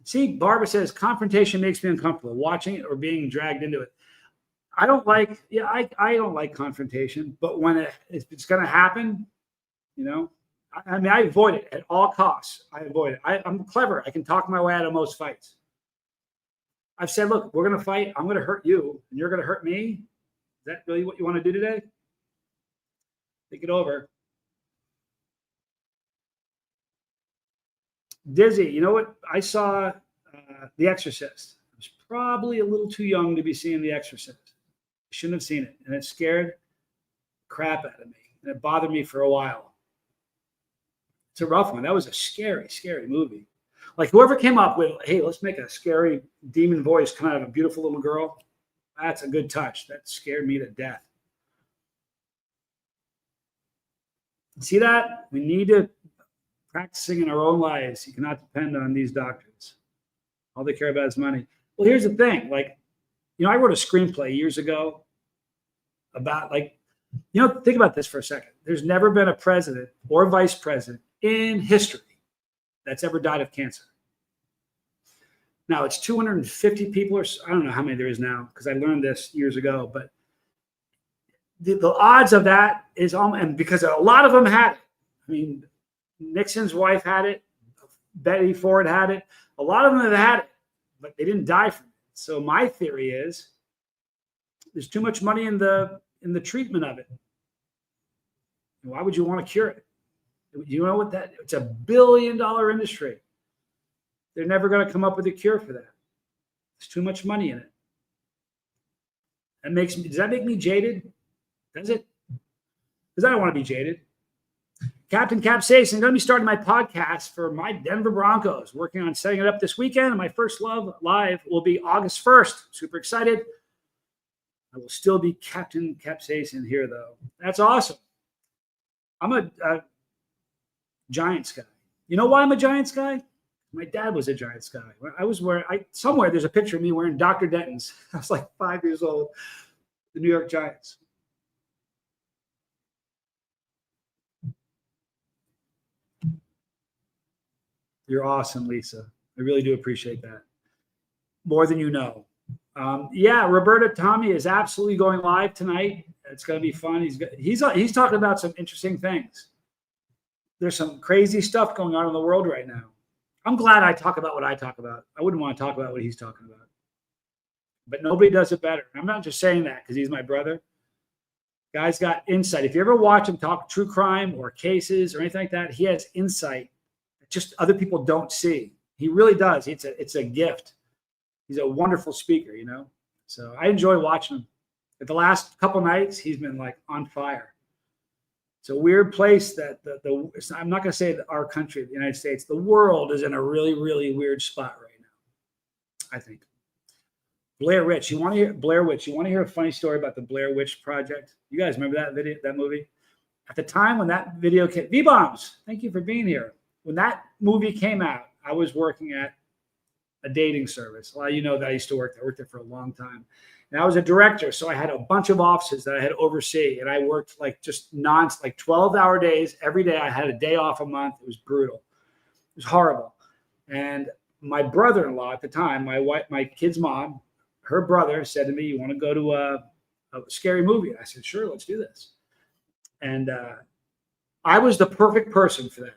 See, Barbara says, confrontation makes me uncomfortable, watching it or being dragged into it. I don't like confrontation, but when it's going to happen, I avoid it at all costs. I avoid it. I'm clever. I can talk my way out of most fights. I've said, look, we're going to fight. I'm going to hurt you, and you're going to hurt me. Is that really what you want to do today? Think it over. Dizzy, you know what? I saw The Exorcist. I was probably a little too young to be seeing The Exorcist. I shouldn't have seen it. And it scared the crap out of me. And it bothered me for a while. It's a rough one. That was a scary, scary movie. Like whoever came up with, hey, let's make a scary demon voice come out of a beautiful little girl. That's a good touch. That scared me to death. See that? We need to practicing in our own lives. You cannot depend on these doctors. All they care about is money. Well, here's the thing. I wrote a screenplay years ago about think about this for a second. There's never been a president or vice president in history that's ever died of cancer. Now it's 250 people, or I don't know how many there is now because I learned this years ago, but the odds of that is, and because a lot of them had it. I mean, Nixon's wife had it. Betty Ford had it. A lot of them have had it, but they didn't die from it. So my theory is there's too much money in the treatment of it. Why would you want to cure it? You know what it's a $1 billion industry. They're never going to come up with a cure for that. There's too much money in it. Does that make me jaded? Does it? Because I don't want to be jaded. Captain Capsaicin, I'm going to be starting my podcast for my Denver Broncos, working on setting it up this weekend. And my first live will be August 1st. Super excited. I will still be Captain Capsaicin here, though. That's awesome. I'm a Giants guy. You know why I'm a Giants guy? My dad was a Giants guy. I was wearing, somewhere there's a picture of me wearing Dr. Denton's. I was like 5 years old. The New York Giants. You're awesome, Lisa. I really do appreciate that. More than you know. Yeah, Roberta Tommy is absolutely going live tonight. It's going to be fun. He's talking about some interesting things. There's some crazy stuff going on in the world right now. I'm glad I talk about what I talk about. I wouldn't want to talk about what he's talking about. But nobody does it better. I'm not just saying that because he's my brother. Guy's got insight. If you ever watch him talk true crime or cases or anything like that, he has insight that just other people don't see. He really does. It's a gift. He's a wonderful speaker, you know. So I enjoy watching him. At the last couple nights, he's been like on fire. It's a weird place that I'm not going to say that our country, the United States, the world is in a really, really weird spot right now, I think. Blair Witch. You want to hear Blair Witch? You want to hear a funny story about the Blair Witch Project? You guys remember that movie? At the time when that video came, V-Bombs, thank you for being here. When that movie came out, I was working at a dating service. A lot of you know that I used to work there. I worked there for a long time. And I was a director, so I had a bunch of offices that I had to oversee. And I worked like just 12-hour days. Every day I had a day off a month. It was brutal. It was horrible. And my brother-in-law at the time, my kid's mom, her brother said to me, "You want to go to a scary movie?" I said, "Sure, let's do this." And I was the perfect person for that.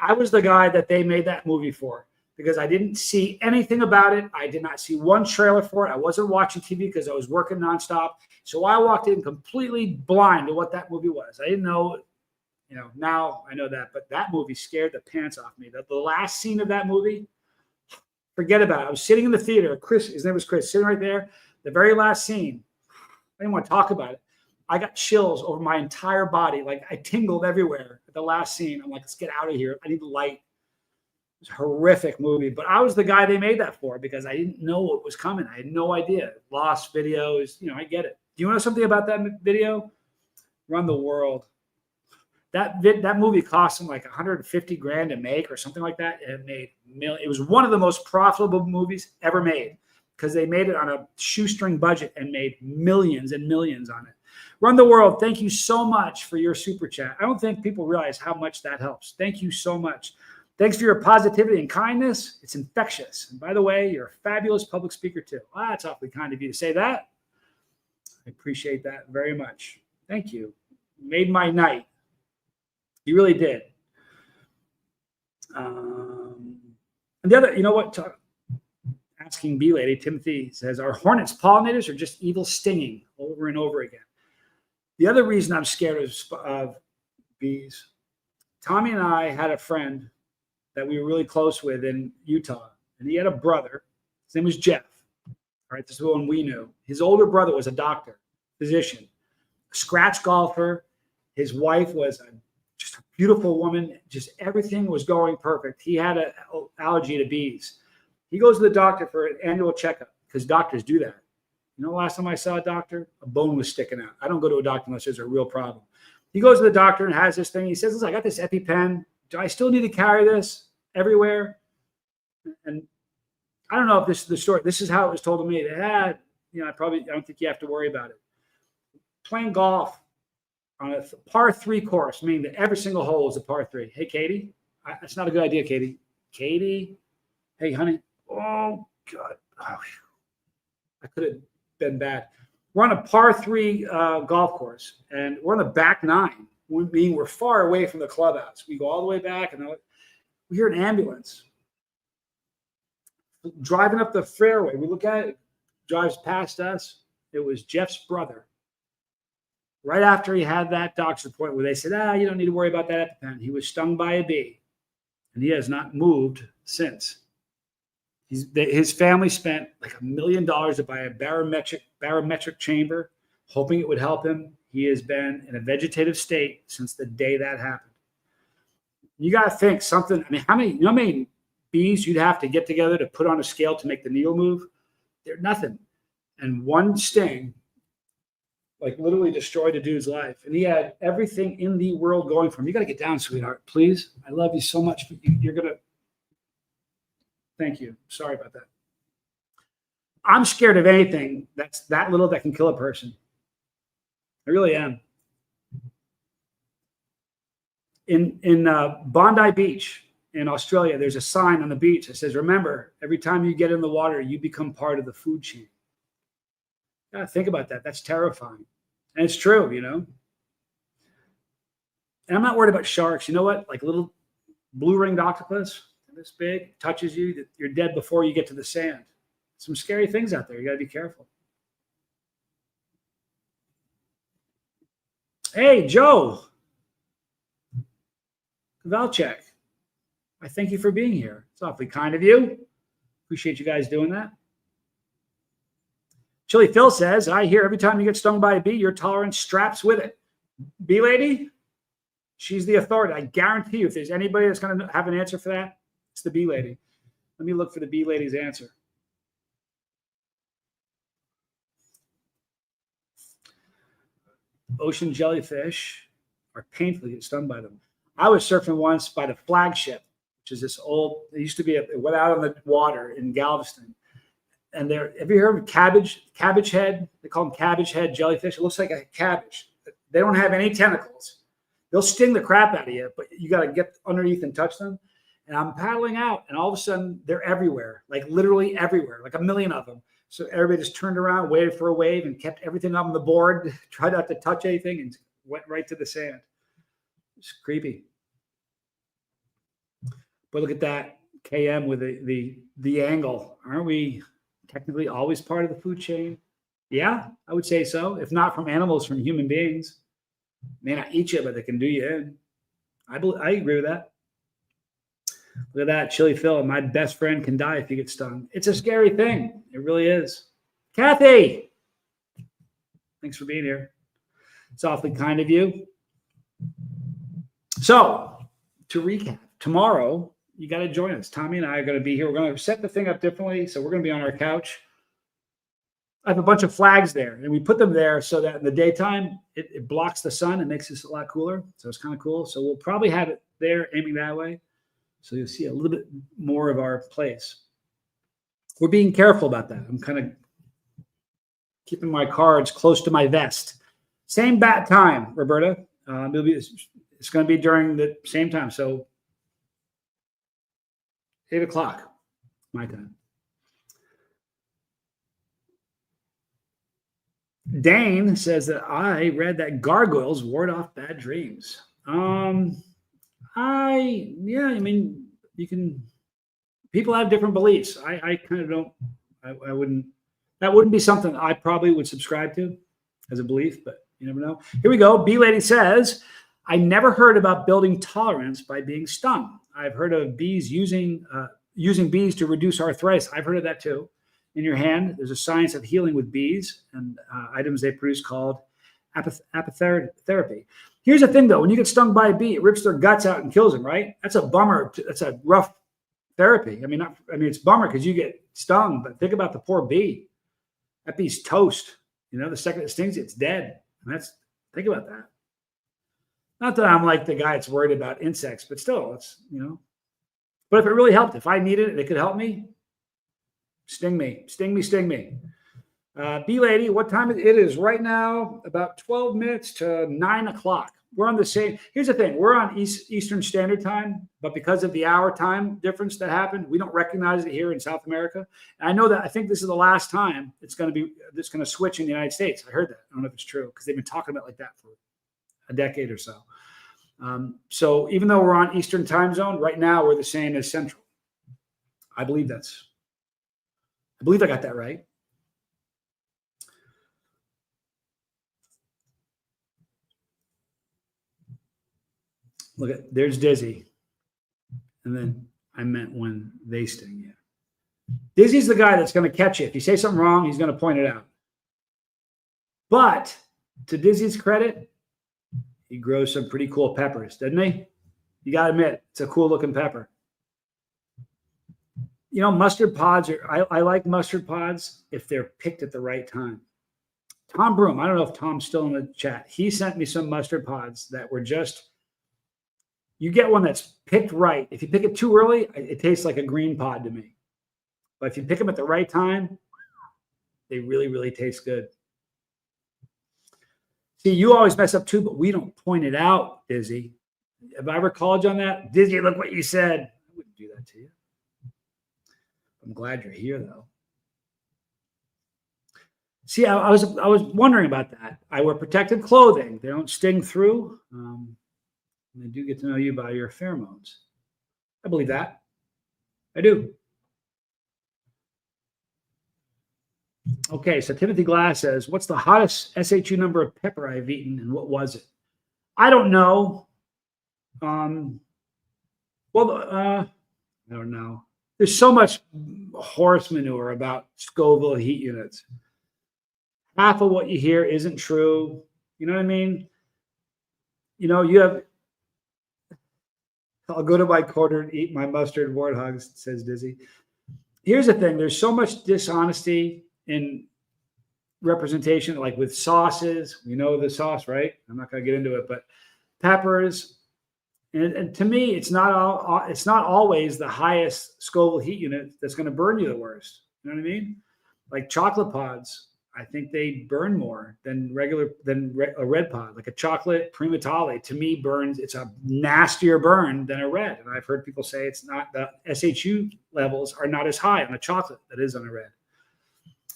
I was the guy that they made that movie for because I didn't see anything about it. I did not see one trailer for it. I wasn't watching TV because I was working nonstop. So I walked in completely blind to what that movie was. I didn't know, you know, now I know that, but that movie scared the pants off me. The last scene of that movie, forget about it. I was sitting in the theater. Chris, his name was Chris, sitting right there. The very last scene, I didn't want to talk about it. I got chills over my entire body. Like I tingled everywhere at the last scene. I'm like, let's get out of here. I need light. It was a horrific movie, but I was the guy they made that for because I didn't know what was coming. I had no idea. Lost videos, you know, I get it. Do you know something about that video? Run the World. That movie cost them like $150,000 to make or something like that. And it was one of the most profitable movies ever made because they made it on a shoestring budget and made millions and millions on it. Run the World, thank you so much for your super chat. I don't think people realize how much that helps. Thank you so much. Thanks for your positivity and kindness. It's infectious. And by the way, you're a fabulous public speaker too. Well, that's awfully kind of you to say that. I appreciate that very much. Thank you. You made my night. You really did. And the other, you know what? Asking B Lady, Timothy says, are hornets pollinators or just evil stinging over and over again? The other reason I'm scared of bees, Tommy and I had a friend that we were really close with in Utah, and he had a brother. His name was Jeff. All right, this is the one we knew. His older brother was a doctor, physician, a scratch golfer. His wife was just a beautiful woman. Just everything was going perfect. He had an allergy to bees. He goes to the doctor for an annual checkup because doctors do that. You know, the last time I saw a doctor, a bone was sticking out. I don't go to a doctor unless there's a real problem. He goes to the doctor and has this thing. He says, listen, I got this EpiPen. Do I still need to carry this everywhere? And I don't know if this is the story. This is how it was told to me. They had, you know, I don't think you have to worry about it. Playing golf on a par 3 course, meaning that every single hole is a par 3. Hey, Katie. That's not a good idea, Katie. Katie. Hey, honey. Oh, God. Oh, I could have been bad. We're on a par 3 golf course, and we're on the back 9. Meaning we're far away from the clubhouse. We go all the way back, and we hear an ambulance driving up the fairway. We look at it, drives past us. It was Jeff's brother. Right after he had that doctor's appointment where they said, you don't need to worry about that EpiPen. He was stung by a bee, and he has not moved since. His family spent like $1 million to buy a barometric chamber, hoping it would help him. He has been in a vegetative state since the day that happened. You got to think something. I mean, how many bees you'd have to get together to put on a scale to make the needle move? They're nothing. And one sting, like literally destroyed a dude's life. And he had everything in the world going for him. You got to get down, sweetheart, please. I love you so much. But you're going to Thank you. Sorry about that. I'm scared of anything that's that little that can kill a person. I really am. In Bondi Beach in Australia, there's a sign on the beach that says, remember, every time you get in the water, you become part of the food chain. Yeah, think about that. That's terrifying. And it's true, you know. And I'm not worried about sharks. You know what? Like a little blue-ringed octopus, this big, touches you, you're dead before you get to the sand. Some scary things out there. You got to be careful. Hey, Joe Valchek, I thank you for being here. It's awfully kind of you. Appreciate you guys doing that. Chili Phil says, I hear every time you get stung by a bee, your tolerance straps with it. Bee lady, she's the authority. I guarantee you, if there's anybody that's going to have an answer for that, it's the bee lady. Let me look for the bee lady's answer. Ocean jellyfish are painfully get stung by them. I was surfing once by the Flagship, which is this old, it used to be, it went out on the water in Galveston. And there, have you heard of cabbage head? They call them cabbage head jellyfish. It looks like a cabbage. They don't have any tentacles. They'll sting the crap out of you, but you got to get underneath and touch them. And I'm paddling out, and all of a sudden, they're everywhere, like literally everywhere, like a million of them. So everybody just turned around, waited for a wave, and kept everything on the board, tried not to touch anything, and went right to the sand. It's creepy. But look at that, KM with the angle. Aren't we technically always part of the food chain? Yeah, I would say so. If not from animals, from human beings. May not eat you, but they can do you in. I agree with that. Look at that, Chili Phil. My best friend can die if he gets stung. It's a scary thing. It really is. Kathy, thanks for being here. It's awfully kind of you. So, to recap, tomorrow, you got to join us. Tommy and I are going to be here. We're going to set the thing up differently. So we're going to be on our couch. I have a bunch of flags there, and we put them there so that in the daytime, it blocks the sun and makes this a lot cooler. So it's kind of cool. So we'll probably have it there aiming that way. So you'll see a little bit more of our place. We're being careful about that. I'm kind of keeping my cards close to my vest. Same bat time, Roberta. It's going to be during the same time. So 8 o'clock, my time. Dane says that I read that gargoyles ward off bad dreams. People have different beliefs. I kind of don't, I wouldn't, that wouldn't be something I probably would subscribe to as a belief, but you never know. Here we go. B Lady says, I never heard about building tolerance by being stung. I've heard of bees using bees to reduce arthritis. I've heard of that too. In your hand, there's a science of healing with bees and items they produce called apitherapy. Here's the thing, though. When you get stung by a bee, it rips their guts out and kills them, right? That's a bummer. That's a rough therapy. I mean, it's a bummer because you get stung, but think about the poor bee. That bee's toast. You know, the second it stings, it's dead. And think about that. Not that I'm like the guy that's worried about insects, but still, it's, you know. But if it really helped, if I needed it, it could help me. Sting me, sting me, sting me. B Lady, what time it is right now? About 12 minutes to 9 o'clock. We're on the same. Here's the thing. We're on Eastern Standard Time, but because of the hour time difference that happened, we don't recognize it here in South America. And I know that I think this is the last time it's going to switch in the United States. I heard that. I don't know if it's true because they've been talking about it like that for a decade or so. So even though we're on Eastern time zone, right now we're the same as Central. I believe I got that right. Look at, there's Dizzy. And then I meant when they sting you. Dizzy's the guy that's going to catch you. If you say something wrong, he's going to point it out. But to Dizzy's credit, he grows some pretty cool peppers, doesn't he? You got to admit, it's a cool looking pepper. You know, mustard pods I like mustard pods if they're picked at the right time. Tom Broom, I don't know if Tom's still in the chat. He sent me some mustard pods that were just, you get one that's picked right. If you pick it too early, it tastes like a green pod to me. But if you pick them at the right time, they really, really taste good. See, you always mess up too, but we don't point it out, Dizzy. Have I ever called you on that? Dizzy, look what you said. I wouldn't do that to you. I'm glad you're here, though. See, I was wondering about that. I wear protective clothing. They don't sting through. And they do get to know you by your pheromones. I believe that. I do. Okay, so Timothy Glass says, what's the hottest SHU number of pepper I've eaten, and what was it? I don't know. I don't know. There's so much horse manure about Scoville heat units. Half of what you hear isn't true. You know what I mean? You know, I'll go to my corner and eat my mustard warthogs, says Dizzy. Here's the thing. There's so much dishonesty in representation, like with sauces. We know the sauce, right? I'm not going to get into it, but peppers. And to me, it's not always the highest Scoville heat unit that's going to burn you the worst. You know what I mean? Like chocolate pods, I think they burn more than a red pod. Like a chocolate primatale, to me, burns. It's a nastier burn than a red. And I've heard people say it's not, the SHU levels are not as high on a chocolate that is on a red.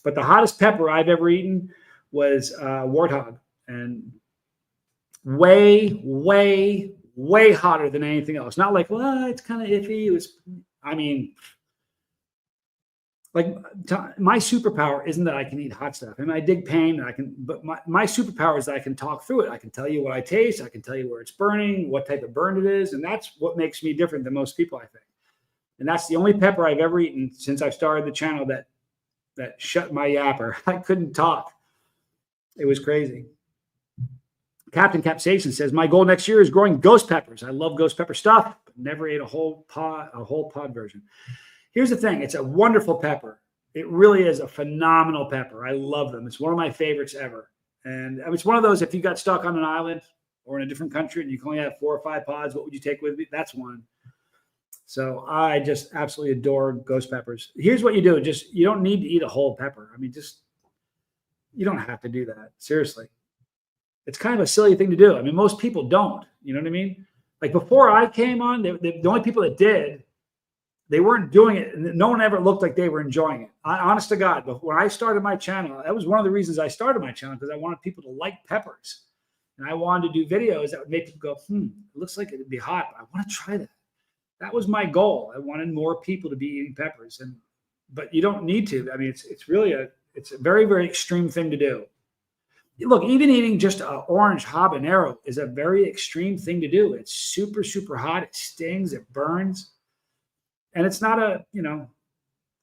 But the hottest pepper I've ever eaten was warthog, and way, way, way hotter than anything else. Not like, well, it's kind of iffy. It was, I mean, like my superpower isn't that I can eat hot stuff. I mean, I dig pain, but my superpower is that I can talk through it. I can tell you what I taste. I can tell you where it's burning, what type of burn it is. And that's what makes me different than most people, I think. And that's the only pepper I've ever eaten since I've started the channel that shut my yapper. I couldn't talk. It was crazy. Captain Capsation says, my goal next year is growing ghost peppers. I love ghost pepper stuff, but never ate a whole pod version. Here's the thing. It's a wonderful pepper. It really is a phenomenal pepper. I love them. It's one of my favorites ever. And it's one of those, if you got stuck on an island or in a different country and you can only have 4 or 5 pods, what would you take with me? That's one. So I just absolutely adore ghost peppers. Here's what you do. You don't need to eat a whole pepper. I mean, you don't have to do that. Seriously. It's kind of a silly thing to do. I mean, most people don't. You know what I mean? Like before I came on, the only people that did, they weren't doing it. And no one ever looked like they were enjoying it. Honest to God, but when I started my channel, that was one of the reasons I started my channel, because I wanted people to like peppers. And I wanted to do videos that would make people go, it looks like it'd be hot. I want to try that. That was my goal. I wanted more people to be eating peppers. But you don't need to. I mean, it's really a very, very extreme thing to do. Look, even eating just an orange habanero is a very extreme thing to do. It's super, super hot. It stings. It burns. And it's not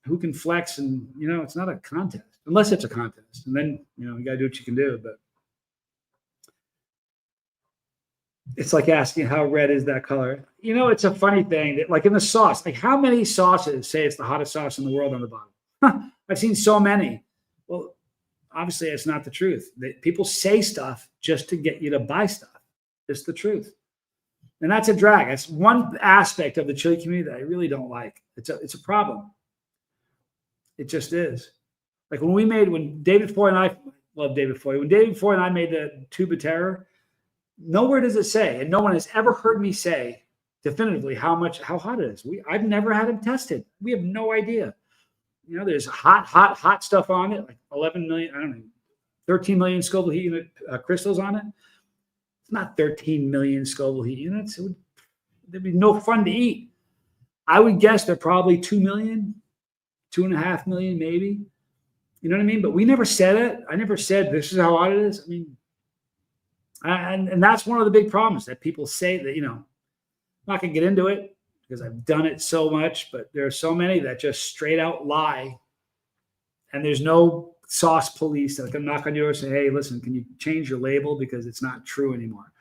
who can flex, and, it's not a contest, unless it's a contest. And then, you got to do what you can do. But it's like asking how red is that color. It's a funny thing that, like in the sauce, like how many sauces say it's the hottest sauce in the world on the bottom? I've seen so many. Well, obviously it's not the truth. People say stuff just to get you to buy stuff. It's the truth. And that's a drag. That's one aspect of the chili community that I really don't like. It's a problem. It just is. Like when David Foy and I love David Foy. When David Foy and I made the Tube of Terror, nowhere does it say, and no one has ever heard me say definitively how hot it is. I've never had it tested. We have no idea. There's hot stuff on it, like 11 million, I don't know, 13 million Scoville heat unit crystals on it. It's not 13 million Scoville heat units. There'd be no fun to eat. I would guess they're probably 2 million, 2.5 million, maybe. You know what I mean? But we never said it. I never said this is how hot it is. I mean, and that's one of the big problems that people say that, I'm not going to get into it because I've done it so much, but there are so many that just straight out lie. And there's no sauce police that can knock on your door and say, hey, listen, can you change your label because it's not true anymore?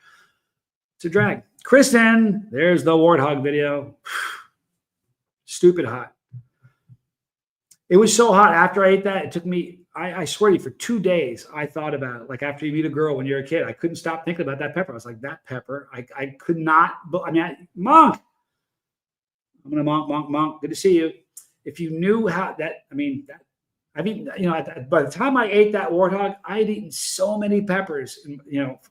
It's a drag. Kristen, there's the warthog video. Stupid hot. It was so hot after I ate that. It took me, I swear to you, for 2 days, I thought about it. Like after you meet a girl when you're a kid, I couldn't stop thinking about that pepper. I was like, that pepper, I could not, Monk. I'm going to Monk. Good to see you. if you knew how that, I mean, that, I've eaten, by the time I ate that warthog, I had eaten so many peppers,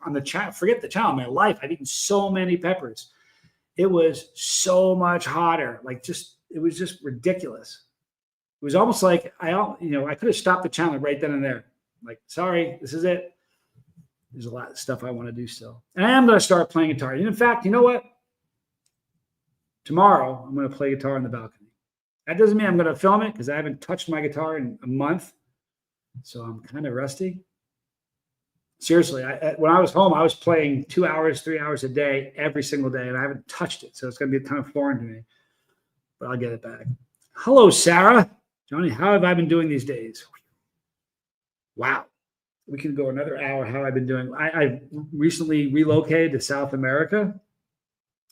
on the channel, forget the channel, my life, I've eaten so many peppers. It was so much hotter. It was just ridiculous. It was almost like I could have stopped the channel right then and there. Like, sorry, this is it. There's a lot of stuff I want to do still. And I am going to start playing guitar. And in fact, you know what? Tomorrow, I'm going to play guitar on the balcony. That doesn't mean I'm going to film it because I haven't touched my guitar in a month. So I'm kind of rusty. Seriously, when I was home, I was playing 2 hours, 3 hours a day, every single day, and I haven't touched it. So it's going to be kind of foreign to me. But I'll get it back. Hello, Sarah. Johnny, how have I been doing these days? Wow. We can go another hour how I've been doing. I recently relocated to South America.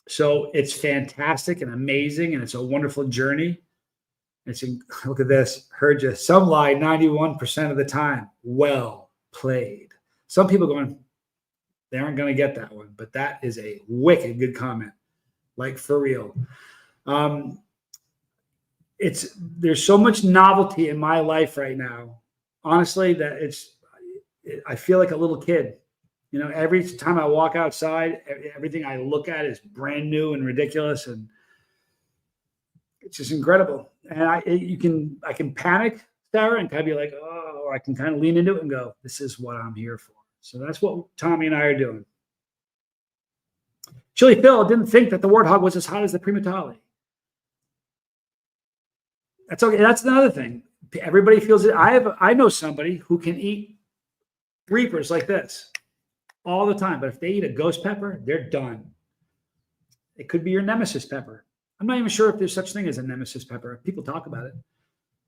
So it's fantastic and amazing, and it's a wonderful journey. Look at this. Heard you. Some lie 91% of the time. Well played. Some people going, they aren't going to get that one, but that is a wicked good comment. Like, for real. There's so much novelty in my life right now, honestly, that I feel like a little kid. Every time I walk outside, everything I look at is brand new and ridiculous, and it's just incredible. And I can panic, Sarah, and kind of be like, oh, or I can kind of lean into it and go, this is what I'm here for. So that's what Tommy and I are doing. Chili Phil didn't think that the warthog was as hot as the Primatale. That's okay. That's another thing. Everybody feels it. I know somebody who can eat reapers like this all the time, but if they eat a ghost pepper, they're done. It could be your nemesis pepper. I'm not even sure if there's such thing as a nemesis pepper. People talk about it,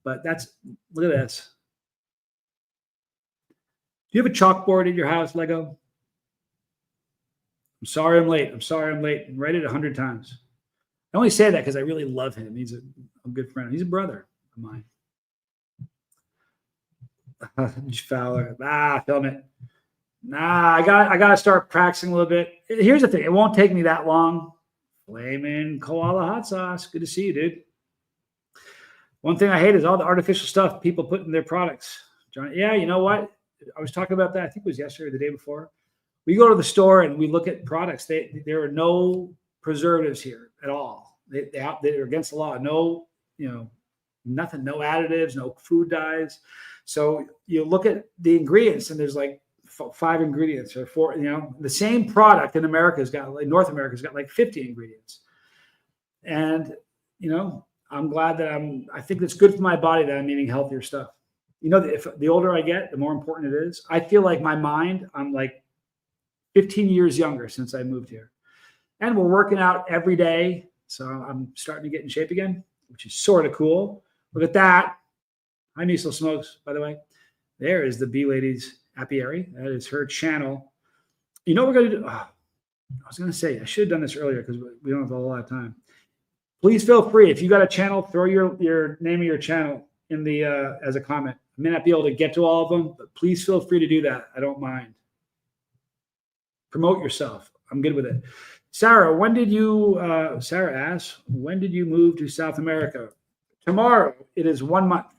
but look at this. Do you have a chalkboard at your house, Lego? I'm sorry I'm late. I'm sorry I'm late. And write it 100 times. I only say that because I really love him. He's a good friend. He's a brother of mine. Fowler. Film it. I gotta start practicing a little bit. Here's the thing. It won't take me that long. Flamin' koala hot sauce. Good to see you, dude. One thing I hate is all the artificial stuff people put in their products. John, yeah, you know what? I was talking about that. I think it was yesterday or the day before. We go to the store and we look at products. There are no preservatives here at all. They're against the law. No, nothing, no additives, no food dyes. So you look at the ingredients and there's like 5 ingredients or 4, the same product in North America's got like 50 ingredients. And, I'm glad that I think it's good for my body that I'm eating healthier stuff. If the older I get, the more important it is. I feel like my mind, I'm like 15 years younger since I moved here. And we're working out every day. So I'm starting to get in shape again, which is sort of cool. Look at that. Hi, Miso Smokes, by the way. There is the Bee Lady's apiary. That is her channel. You know what we're going to do? I was going to say, I should have done this earlier because we don't have a lot of time. Please feel free. If you got a channel, throw your name of your channel in the as a comment. I may not be able to get to all of them, but please feel free to do that. I don't mind. Promote yourself. I'm good with it. Sarah, Sarah asks, when did you move to South America? Tomorrow, it is 1 month.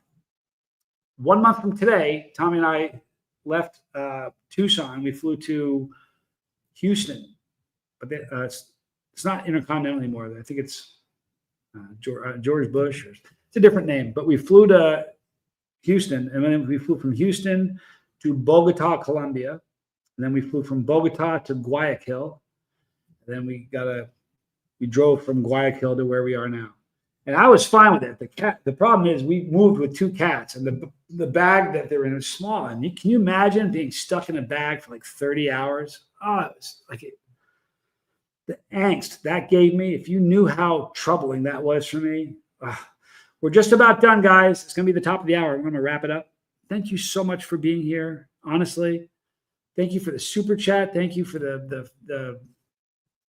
1 month from today, Tommy and I left Tucson. We flew to Houston, but it's not Intercontinental anymore. I think it's George Bush. It's a different name, but we flew to Houston, and then we flew from Houston to Bogota, Colombia, and then we flew from Bogota to Guayaquil. And then we drove from Guayaquil to where we are now. And I was fine with it. The problem is we moved with 2 cats, and the bag that they were in was small. And can you imagine being stuck in a bag for like 30 hours? Oh, it was like the angst that gave me. If you knew how troubling that was for me. We're just about done, guys. It's going to be the top of the hour. I'm going to wrap it up. Thank you so much for being here. Honestly, thank you for the super chat. Thank you for the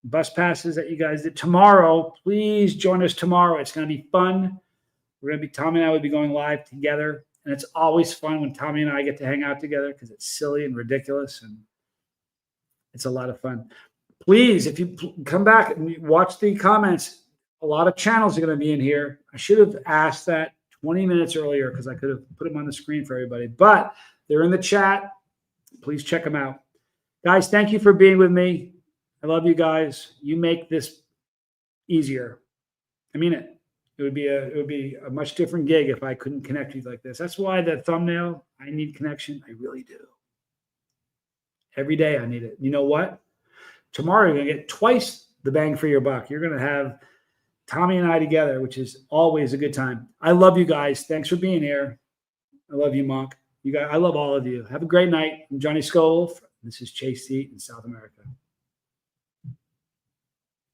bus passes that you guys did. Tomorrow, please join us tomorrow. It's going to be fun. Tommy and I will be going live together. And it's always fun when Tommy and I get to hang out together because it's silly and ridiculous. And it's a lot of fun. Please, if you come back and watch the comments, a lot of channels are going to be in here. I should have asked that 20 minutes earlier because I could have put them on the screen for everybody. But they're in the chat. Please check them out. Guys, thank you for being with me. I love you guys. You make this easier. I mean it. It would be a much different gig if I couldn't connect you like this. That's why the thumbnail, I need connection. I really do. Every day I need it. You know what? Tomorrow you're going to get twice the bang for your buck. You're going to have Tommy and I together, which is always a good time. I love you guys. Thanks for being here. I love you, Monk. You guys, I love all of you. Have a great night. I'm Johnny Scove. This is Chase Seat in South America.